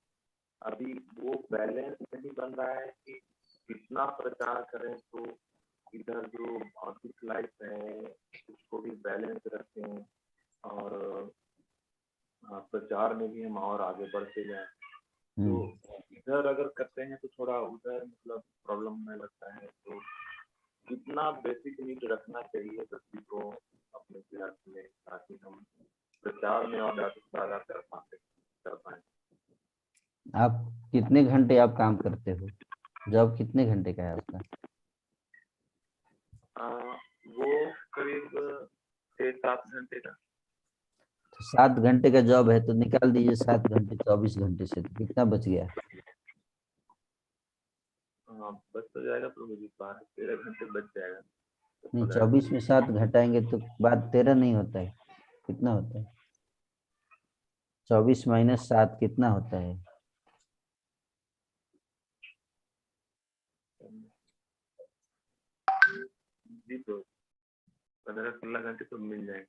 अभी वो बैलेंस नहीं बन रहा है कि कितना प्रचार करें तो इधर जो भौतिक लाइफ है उसको भी बैलेंस रखें और प्रचार में भी हम और आगे बढ़ते जाएं। तो हम्म, इधर अगर करते हैं तो थोड़ा उधर मतलब प्रॉब्लम में लगता है। तो कितना बेसिक नीड रखना चाहिए व्यक्ति को अपने इतिहास में, ताकि हम प्रचार में और ज्यादा कर पाए। आप कितने घंटे आप काम करते हो? जॉब कितने घंटे का है आपका? वो करीब 6-7 घंटे का। तो 7 घंटे का जॉब है तो निकाल दीजिए 7 घंटे 24 घंटे से, तो कितना बच गया? बच तो जाएगा प्रभु जी, 12-13 घंटे बच जाएगा। नहीं, 24 में 7 घटाएंगे तो बात 13 नहीं होता है, कितना होता है? 24 माइनस 7 कितना होता है? जी तो 15-16 घंटे तो मिल जाएंगे।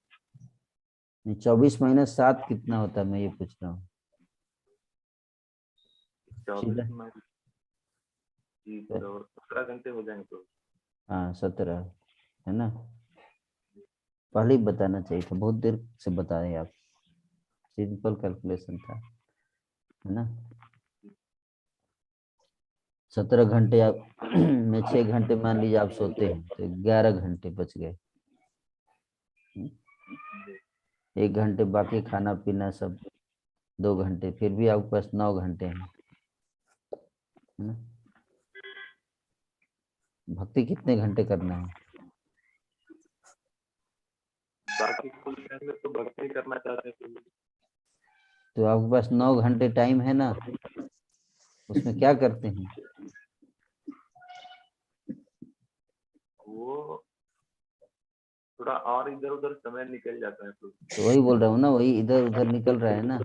नहीं, 24 माइनस 7 कितना होता है, मैं ये पूछ रहा हूँ 24 सीधा। में जी तो 17 घंटे हो जाएंगे तो। हाँ 17 है ना, पहले ही बताना चाहिए था, बहुत देर से बताए आप, सिंपल कैलकुलेशन था, है ना। 17 घंटे आप में 6 घंटे मान लीजिए आप सोते हैं तो 11 घंटे बच गए। 1 घंटे बाकी खाना पीना सब, 2 घंटे, फिर भी आपके पास 9 घंटे हैं, है ना। भक्ति कितने घंटे करना है? बाकी फुल टाइम में तो भक्ति करना चाहते हैं प्रभु जी। तो आपके पास 9 घंटे टाइम है ना, उसमें क्या करते हैं? वो थोड़ा और इधर उधर समय निकल जाता है प्रभु। तो वही बोल रहा हूँ ना, वही इधर उधर निकल रहा है ना,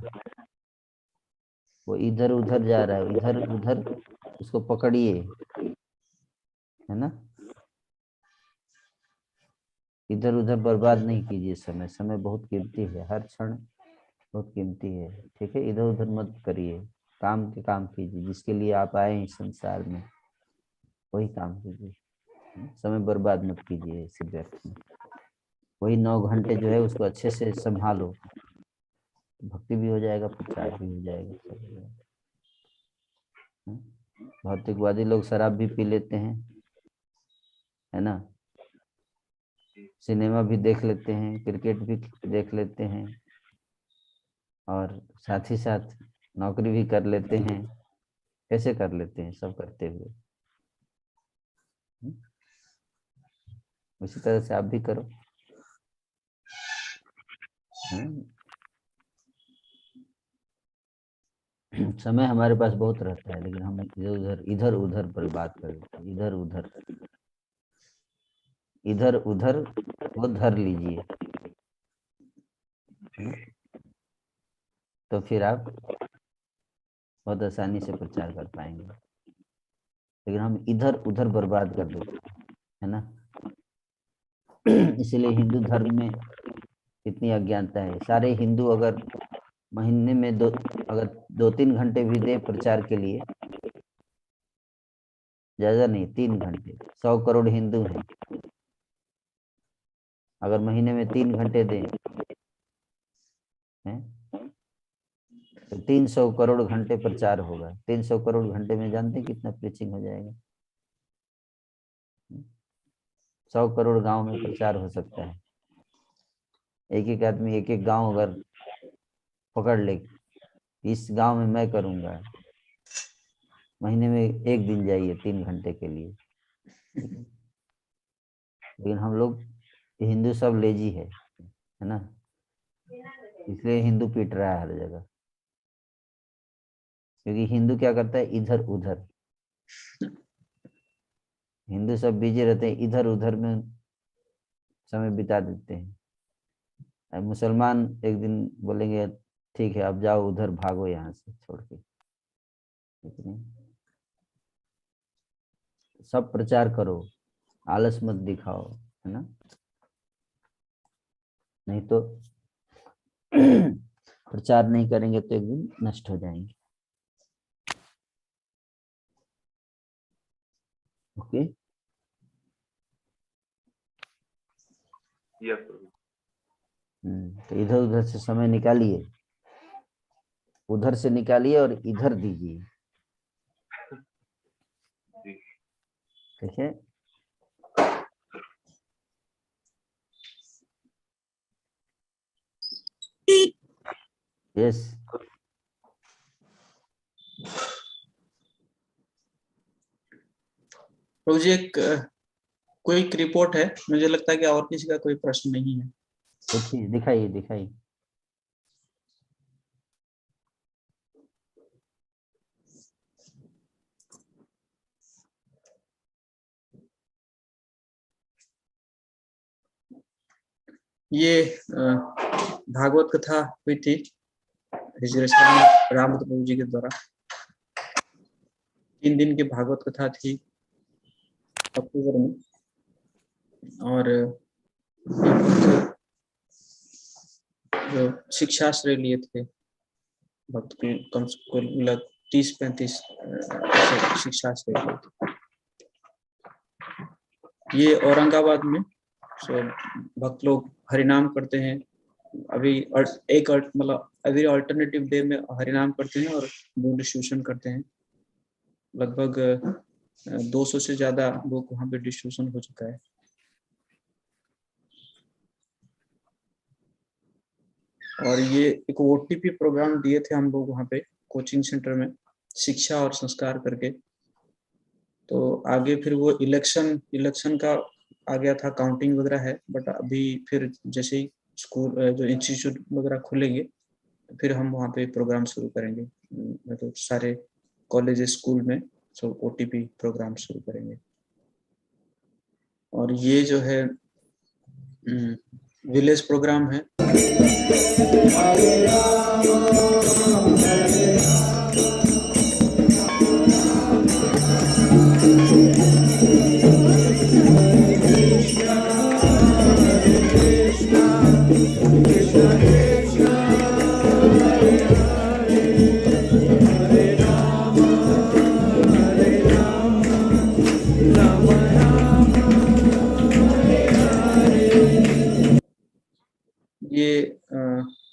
वो इधर उधर जा रहा है, इधर उधर उसको पकड़िए, है ना। इधर उधर बर्बाद नहीं कीजिए समय, समय बहुत कीमती है, हर क्षण बहुत कीमती है, ठीक है। इधर उधर मत करिए, काम के काम कीजिए, जिसके लिए आप आए हैं इस संसार में वही काम कीजिए, समय बर्बाद मत कीजिए इसी व्यर्थ में। वही 9 घंटे जो है उसको अच्छे से संभालो, भक्ति भी हो जाएगा, प्रचार भी हो जाएगा, सब हो जाएगा। भौतिकवादी लोग शराब भी पी लेते हैं, है ना, सिनेमा भी देख लेते हैं, क्रिकेट भी देख लेते हैं, और साथ ही साथ नौकरी भी कर लेते हैं। कैसे कर लेते हैं? सब करते हुए। उसी तरह से आप भी करो, है ना? समय हमारे पास बहुत रहता है, लेकिन हम इधर उधर बर्बाद कर देते हैं, इधर उधर, इधर उधर वो धर लीजिए, है ना? तो फिर आप बहुत आसानी से प्रचार कर पाएंगे, लेकिन हम इधर उधर बर्बाद कर देते हैं, है ना। इसीलिए हिंदू धर्म में इतनी अज्ञानता है। सारे हिंदू अगर महीने में अगर 2-3 घंटे भी दे प्रचार के लिए, ज्यादा नहीं, 3 घंटे, 100 करोड़ हिंदू हैं, अगर महीने में 3 घंटे दें हैं, तो 300 करोड़ घंटे प्रचार होगा। 300 करोड़ घंटे में जानते हैं कितना प्रीचिंग हो जाएगा? 100 करोड़ गांव में प्रचार हो सकता है। एक एक आदमी एक एक गांव अगर पकड़ ले, इस गांव में मैं करूंगा, महीने में 1 दिन जाइए 3 घंटे के लिए, ठीक है? लेकिन हम लोग हिंदू सब लेजी है ना, इसलिए हिंदू पीट रहा है हर जगह, क्योंकि हिंदू क्या करता है, इधर उधर, हिंदू सब बिजी रहते हैं, इधर उधर में समय बिता देते हैं। अब मुसलमान एक दिन बोलेंगे ठीक है अब जाओ उधर, भागो यहाँ से छोड़ के, ठीक है? सब प्रचार करो, आलस मत दिखाओ, है ना, नहीं तो प्रचार नहीं करेंगे तो एक दिन नष्ट हो जाएंगे। ओके, यस प्रभु। तो इधर उधर से समय निकालिए, उधर से निकालिए और इधर दीजिए। ठीक है, यस। प्रभु जी एक क्विक रिपोर्ट है, मुझे लगता है कि और किसी का कोई प्रश्न नहीं है। देखिए, दिखाइए दिखाइए। ये भागवत कथा हुई थी राम प्रभु जी के द्वारा। 3 दिन की भागवत कथा थी अक्टूबर में, और जो शिक्षाश्रय लिए थे भक्त कम से कम 30-35 शिक्षाश्रय लिए थे। ये औरंगाबाद में भक्त लोग हरिनाम करते हैं। अभी एक मतलब अभी अल्टरनेटिव डे में हरिनाम करते हैं और बुक डिस्ट्रीब्यूशन करते हैं। लगभग 200 से ज्यादा बुक वहाँ पे डिस्ट्रीब्यूशन हो चुका है। और ये एक ओटीपी प्रोग्राम दिए थे हम लोग वहाँ पे कोचिंग सेंटर में, शिक्षा और संस्कार करके। तो आगे फिर वो इलेक्शन का आ गया था, काउंटिंग वगैरह है, बट अभी फिर जैसे ही स्कूल जो इंस्टीट्यूट वगैरह खुलेंगे फिर हम वहाँ पे प्रोग्राम शुरू करेंगे। मतलब सारे कॉलेज स्कूल में सब ओटीपी प्रोग्राम शुरू करेंगे। और ये जो है विलेज प्रोग्राम है। ये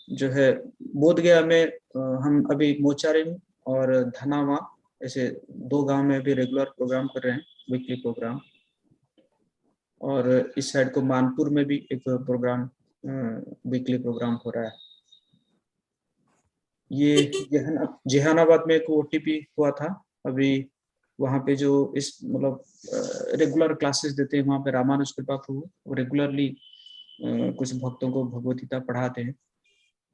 जो है बोधगया में हम अभी मोचारिन और धनावा ऐसे 2 गांव में अभी रेगुलर प्रोग्राम कर रहे हैं, वीकली प्रोग्राम। और इस साइड को मानपुर में भी एक प्रोग्राम वीकली प्रोग्राम हो रहा है। ये जहानाबाद में एक ओटीपी हुआ था अभी, वहाँ पे जो इस मतलब रेगुलर क्लासेस देते हैं वहाँ पे रामानुज कृपा प्रभु रेगुलरली कुछ भक्तों को भगवत गीता पढ़ाते हैं।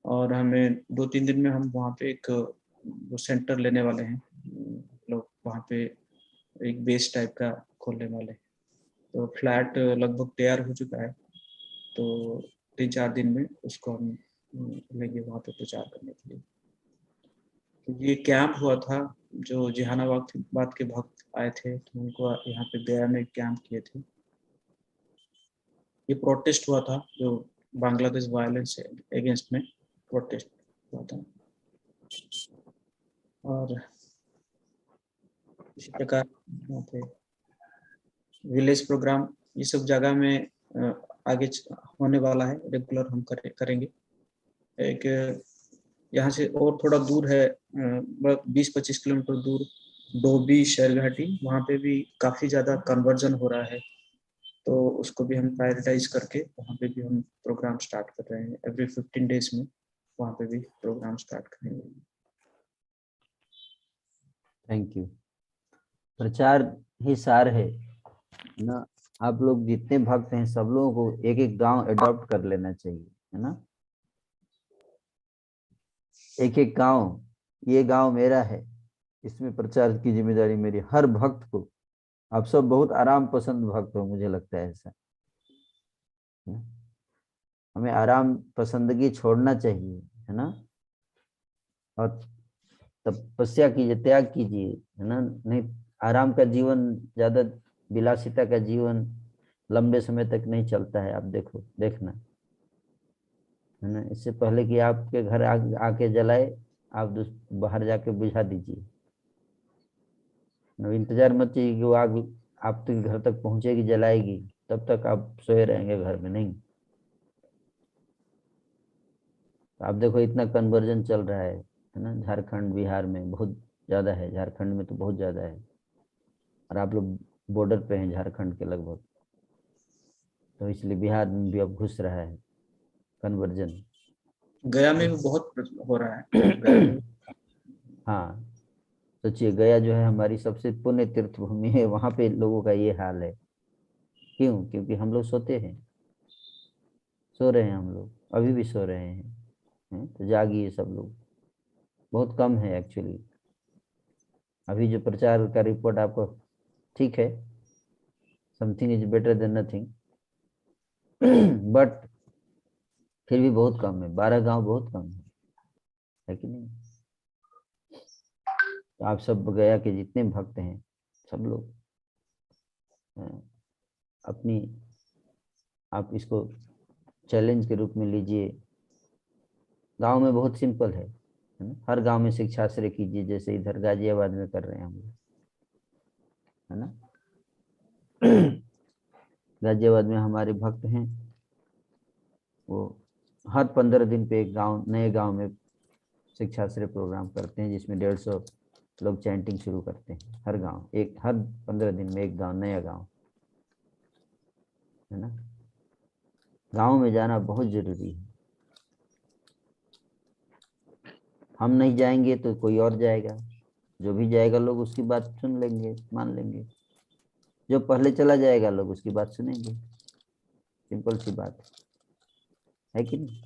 और हमें 2-3 दिन में हम वहाँ पे एक सेंटर लेने वाले हैं, लोग वहाँ पे एक बेस टाइप का खोलने वाले। तो फ्लैट लगभग तैयार हो चुका है, तो 3-4 दिन में उसको हम लेंगे वहाँ पे प्रचार करने के लिए। तो ये कैंप हुआ था, जो जहानाबाद के भक्त आए थे तो उनको यहाँ पे गया में कैंप किए थे। ये प्रोटेस्ट हुआ था, जो बांग्लादेश वायलेंस अगेंस्ट में प्रोटेस्ट हुआ था। और इसी प्रकार यहाँ पे विलेज प्रोग्राम ये सब जगह में आगे होने वाला है, रेगुलर हम करेंगे। एक यहाँ से और थोड़ा दूर है, 20-25 किलोमीटर दूर डोबी शेरघाटी, वहाँ पे भी काफी ज्यादा कन्वर्जन हो रहा है, तो उसको भी हम प्रायोरिटाइज करके वहाँ पे भी हम प्रोग्राम स्टार्ट कर रहे हैं। एवरी 15 डेज में वहाँ पे भी प्रोग्राम स्टार्ट करेंगे। Thank you. प्रचार ही सार है ना। आप लोग जितने भक्त हैं सब लोगों को एक एक गांव अडॉप्ट कर लेना चाहिए, है ना। एक एक गांव, ये गांव मेरा है, इसमें प्रचार की जिम्मेदारी मेरी, हर भक्त को। आप सब बहुत आराम पसंद भक्त हो, मुझे लगता है ऐसा। हमें आराम पसंदगी छोड़ना चाहिए, है ना। और तपस्या कीजिए, त्याग कीजिए, है ना। नहीं, आराम का जीवन, ज्यादा विलासिता का जीवन लंबे समय तक नहीं चलता है। आप देखना, है ना। इससे पहले कि आपके घर आके जलाए, आप बाहर जाके बुझा दीजिए। इंतजार मत कीजिए कि वो आग आपके घर तक पहुंचेगी, जलाएगी, तब तक आप सोए रहेंगे घर में। नहीं, आप देखो इतना कन्वर्जन चल रहा है, है ना। झारखंड बिहार में बहुत ज़्यादा है, झारखंड में तो बहुत ज़्यादा है, और आप लोग बॉर्डर पे हैं झारखंड के लगभग, तो इसलिए बिहार में भी अब घुस रहा है कन्वर्जन। गया में भी बहुत हो रहा है। गया में हाँ, सोचिए गया जो है हमारी सबसे पुण्य तीर्थ भूमि है, वहाँ पे लोगों का ये हाल है। क्यों? क्योंकि हम लोग सोते हैं, सो रहे हैं, हम लोग अभी भी सो रहे हैं, तो जागिए सब लोग। बहुत कम है एक्चुअली। अभी जो प्रचार का रिपोर्ट आपको ठीक है, something is better than nothing, but फिर भी बहुत कम है, 12 गांव बहुत कम है कि नहीं? तो आप सब गया के जितने भक्त हैं सब लोग अपनी, आप इसको चैलेंज के रूप में लीजिए। गांव में बहुत सिंपल है ना, हर गांव में शिक्षाश्रय कीजिए, जैसे इधर गाजियाबाद में कर रहे हैं हम लोग, है ना। गाजियाबाद में हमारे भक्त हैं, वो हर 15 दिन पे एक गांव, नए गांव में शिक्षाश्रय प्रोग्राम करते हैं, जिसमें 150 लोग चैंटिंग शुरू करते हैं। हर गांव, एक हर 15 दिन में एक गांव, नया गांव, है ना। गांव में जाना बहुत जरूरी है। हम नहीं जाएंगे तो कोई और जाएगा, जो भी जाएगा लोग उसकी बात सुन लेंगे, मान लेंगे। जो पहले चला जाएगा लोग उसकी बात सुनेंगे, सिंपल सी बात है कि नहीं।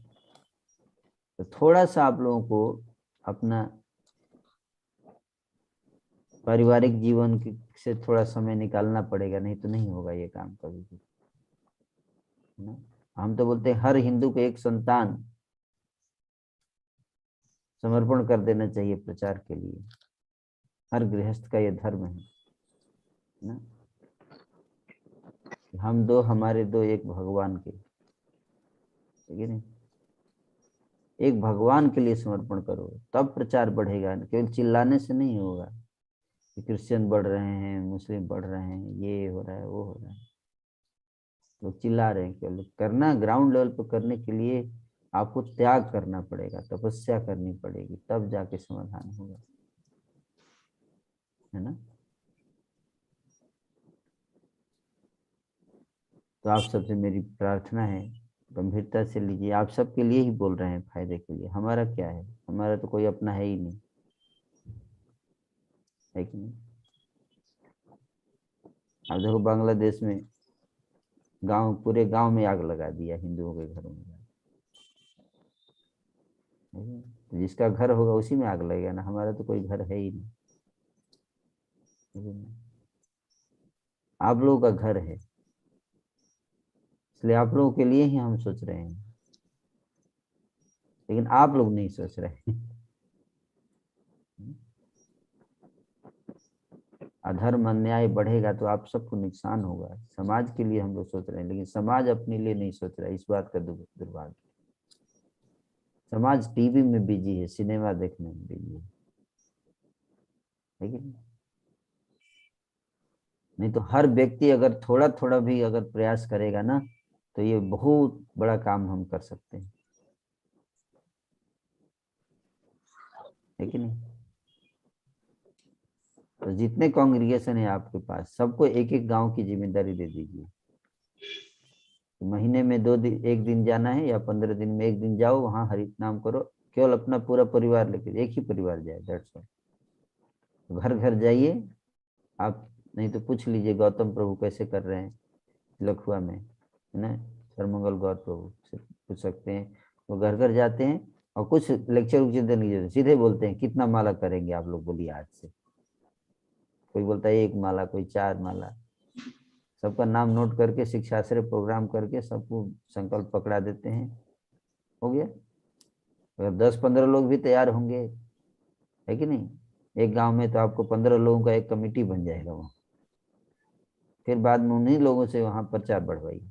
तो थोड़ा सा आप लोगों को अपना पारिवारिक जीवन से थोड़ा समय निकालना पड़ेगा, नहीं तो नहीं होगा ये काम कभी भी, है ना। हम तो बोलते हैं हर हिंदू को एक संतान समर्पण कर देना चाहिए प्रचार के लिए। हर गृहस्थ का ये धर्म है ना। हम दो, हमारे दो, एक भगवान के, ठीक है नहीं। एक भगवान के लिए समर्पण करो, तब प्रचार बढ़ेगा। केवल चिल्लाने से नहीं होगा कि क्रिश्चियन बढ़ रहे हैं, मुस्लिम बढ़ रहे हैं, ये हो रहा है, वो हो रहा है, लोग चिल्ला रहे हैं। केवल करना, ग्राउंड लेवल पर करने के लिए आपको त्याग करना पड़ेगा, तपस्या करनी पड़ेगी, तब जाके समाधान होगा, है ना। तो आप सबसे मेरी प्रार्थना है, गंभीरता से लीजिए। आप सबके लिए ही बोल रहे हैं, फायदे के लिए। हमारा क्या है, हमारा तो कोई अपना है ही नहीं, है कि नहीं। अब देखो बांग्लादेश में गांव, पूरे गांव में आग लगा दिया हिंदुओं के घरों में। जिसका घर होगा उसी में आग लगेगा ना, हमारा तो कोई घर है ही नहीं। आप लोगों का घर है, इसलिए आप लोगों के लिए ही हम सोच रहे हैं, लेकिन आप लोग नहीं सोच रहे। अधर्म अन्याय बढ़ेगा तो आप सबको नुकसान होगा। समाज के लिए हम लोग सोच रहे हैं, लेकिन समाज अपने लिए नहीं सोच रहा है। इस बात का दुर्भाग्य। समाज टीवी में बिजी है, सिनेमा देखने में बिजी है कि नहीं। तो हर व्यक्ति अगर थोड़ा थोड़ा भी अगर प्रयास करेगा ना, तो ये बहुत बड़ा काम हम कर सकते हैं, है कि नहीं। तो जितने कांग्रीगेशन है आपके पास, सबको एक एक गांव की जिम्मेदारी दे दीजिए। तो महीने में 2 दिन, 1 दिन जाना है, या 15 दिन में 1 दिन जाओ, वहां हरि नाम करो। केवल अपना पूरा परिवार लेकर, एक ही परिवार जाए, दैट्स ऑल। घर घर जाइए आप, नहीं तो पूछ लीजिए गौतम प्रभु कैसे कर रहे हैं लखुआ में, है ना। सरमंगल गौर प्रभु से पूछ सकते हैं, वो घर घर जाते हैं और कुछ लेक्चर उक्चर देने की जरूरत, सीधे बोलते हैं कितना माला करेंगे आप लोग, बोलिए आज से। कोई बोलता है 1 माला, कोई 4 माला। सबका नाम नोट करके शिक्षाश्रय प्रोग्राम करके सबको संकल्प पकड़ा देते हैं, हो गया। अगर 10-15 लोग भी तैयार होंगे, है कि नहीं, एक गांव में, तो आपको 15 लोगों का एक कमेटी बन जाएगा वहाँ। फिर बाद में उन्हीं लोगों से वहाँ प्रचार बढ़वाइए,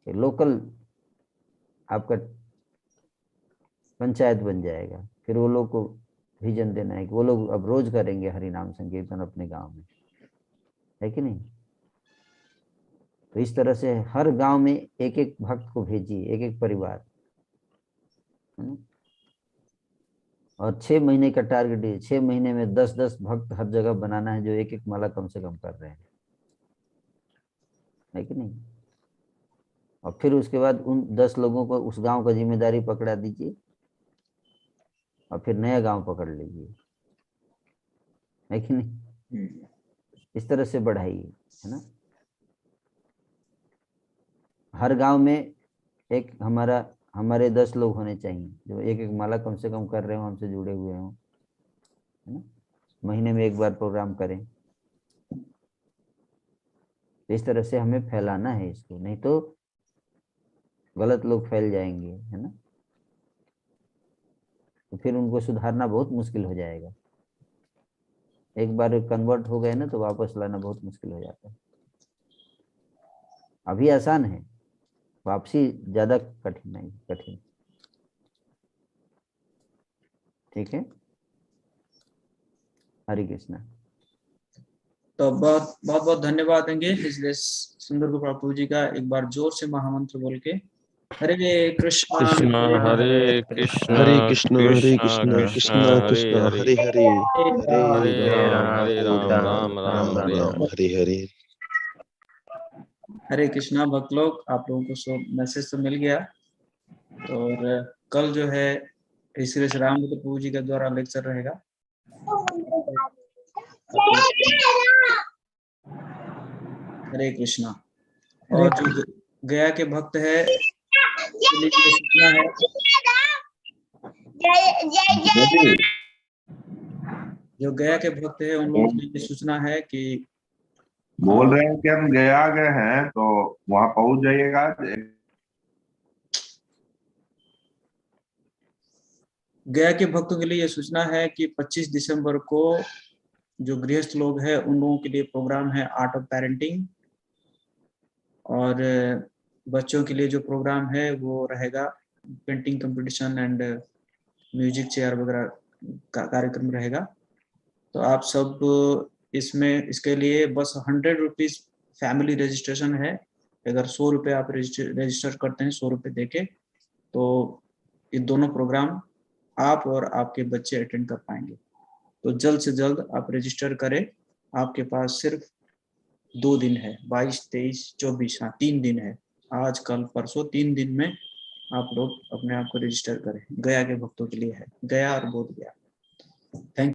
लोकल आपका पंचायत बन जाएगा। फिर वो लोग को विजन देना है कि वो लोग अब रोज करेंगे हरि नाम संकीर्तन अपने गांव में, है कि नहीं। तो इस तरह से हर गांव में एक एक भक्त को भेजिए, एक एक परिवार, है ना। और 6 महीने का टारगेट है, 6 महीने में 10-10 भक्त हर जगह बनाना है जो एक एक माला कम से कम कर रहे हैं, है कि नहीं। और फिर उसके बाद उन 10 लोगों को उस गांव का जिम्मेदारी पकड़ा दीजिए और फिर नया गांव पकड़ लीजिए, है कि नहीं। इस तरह से बढ़ाइए, है ना। हर गांव में एक हमारे 10 लोग होने चाहिए जो एक एक माला कम से कम कर रहे हो, हमसे जुड़े हुए हों, है ना। महीने में एक बार प्रोग्राम करें। इस तरह से हमें फैलाना है इसको, नहीं तो गलत लोग फैल जाएंगे, है ना। तो फिर उनको सुधारना बहुत मुश्किल हो जाएगा। एक बार कन्वर्ट हो गए ना तो वापस लाना बहुत मुश्किल हो जाता है। अभी आसान है, वापसी ज्यादा कठिन। ठीक है, हरे कृष्णा। तो बहुत बहुत धन्यवाद देंगे इसलिए सुंदर गोपाल प्रभु जी का। एक बार जोर से महामंत्र बोल के हरे कृष्णा कृष्णा हरे कृष्णा हरे कृष्णा हरे कृष्णा कृष्णा कृष्णा कृष्णा कृष्णा हरे हरे हरे हरे राम राम हरे राम राम राम हरे हरे। हरे हरे। हरे कृष्णा भक्त लोग, आप लोगों को सब मैसेज तो मिल गया। और कल जो है श्री राम प्रभु जी के द्वारा लेक्चर रहेगा। हरे कृष्णा। और जो गया के भक्त है सूचना है, जो गया के भक्त है उन लोगों के लिए सूचना है कि बोल रहे हैं कि हम गया गए हैं तो वहां पहुंच जाइएगा। गया के भक्तों के लिए ये सूचना है कि 25 दिसंबर को जो गृहस्थ लोग हैं उन लोगों के लिए प्रोग्राम है आर्ट ऑफ पेरेंटिंग। और बच्चों के लिए जो प्रोग्राम है वो रहेगा painting competition and music chair वगैरह का कार्यक्रम रहेगा। तो आप सब इसमें इसके लिए बस 100 रुपीज फैमिली रजिस्ट्रेशन है। अगर 100 रुपये आप रजिस्टर करते हैं 100 रुपये देके, तो ये दोनों प्रोग्राम आप और आपके बच्चे अटेंड कर पाएंगे। तो जल्द से जल्द आप रजिस्टर करें। आपके पास सिर्फ 2 दिन है, 22, 23, 24, हाँ 3 दिन है, आज कल परसों 3 दिन में आप लोग अपने आप को रजिस्टर करें। गया के भक्तों के लिए है, गया और बोध गया। थैंक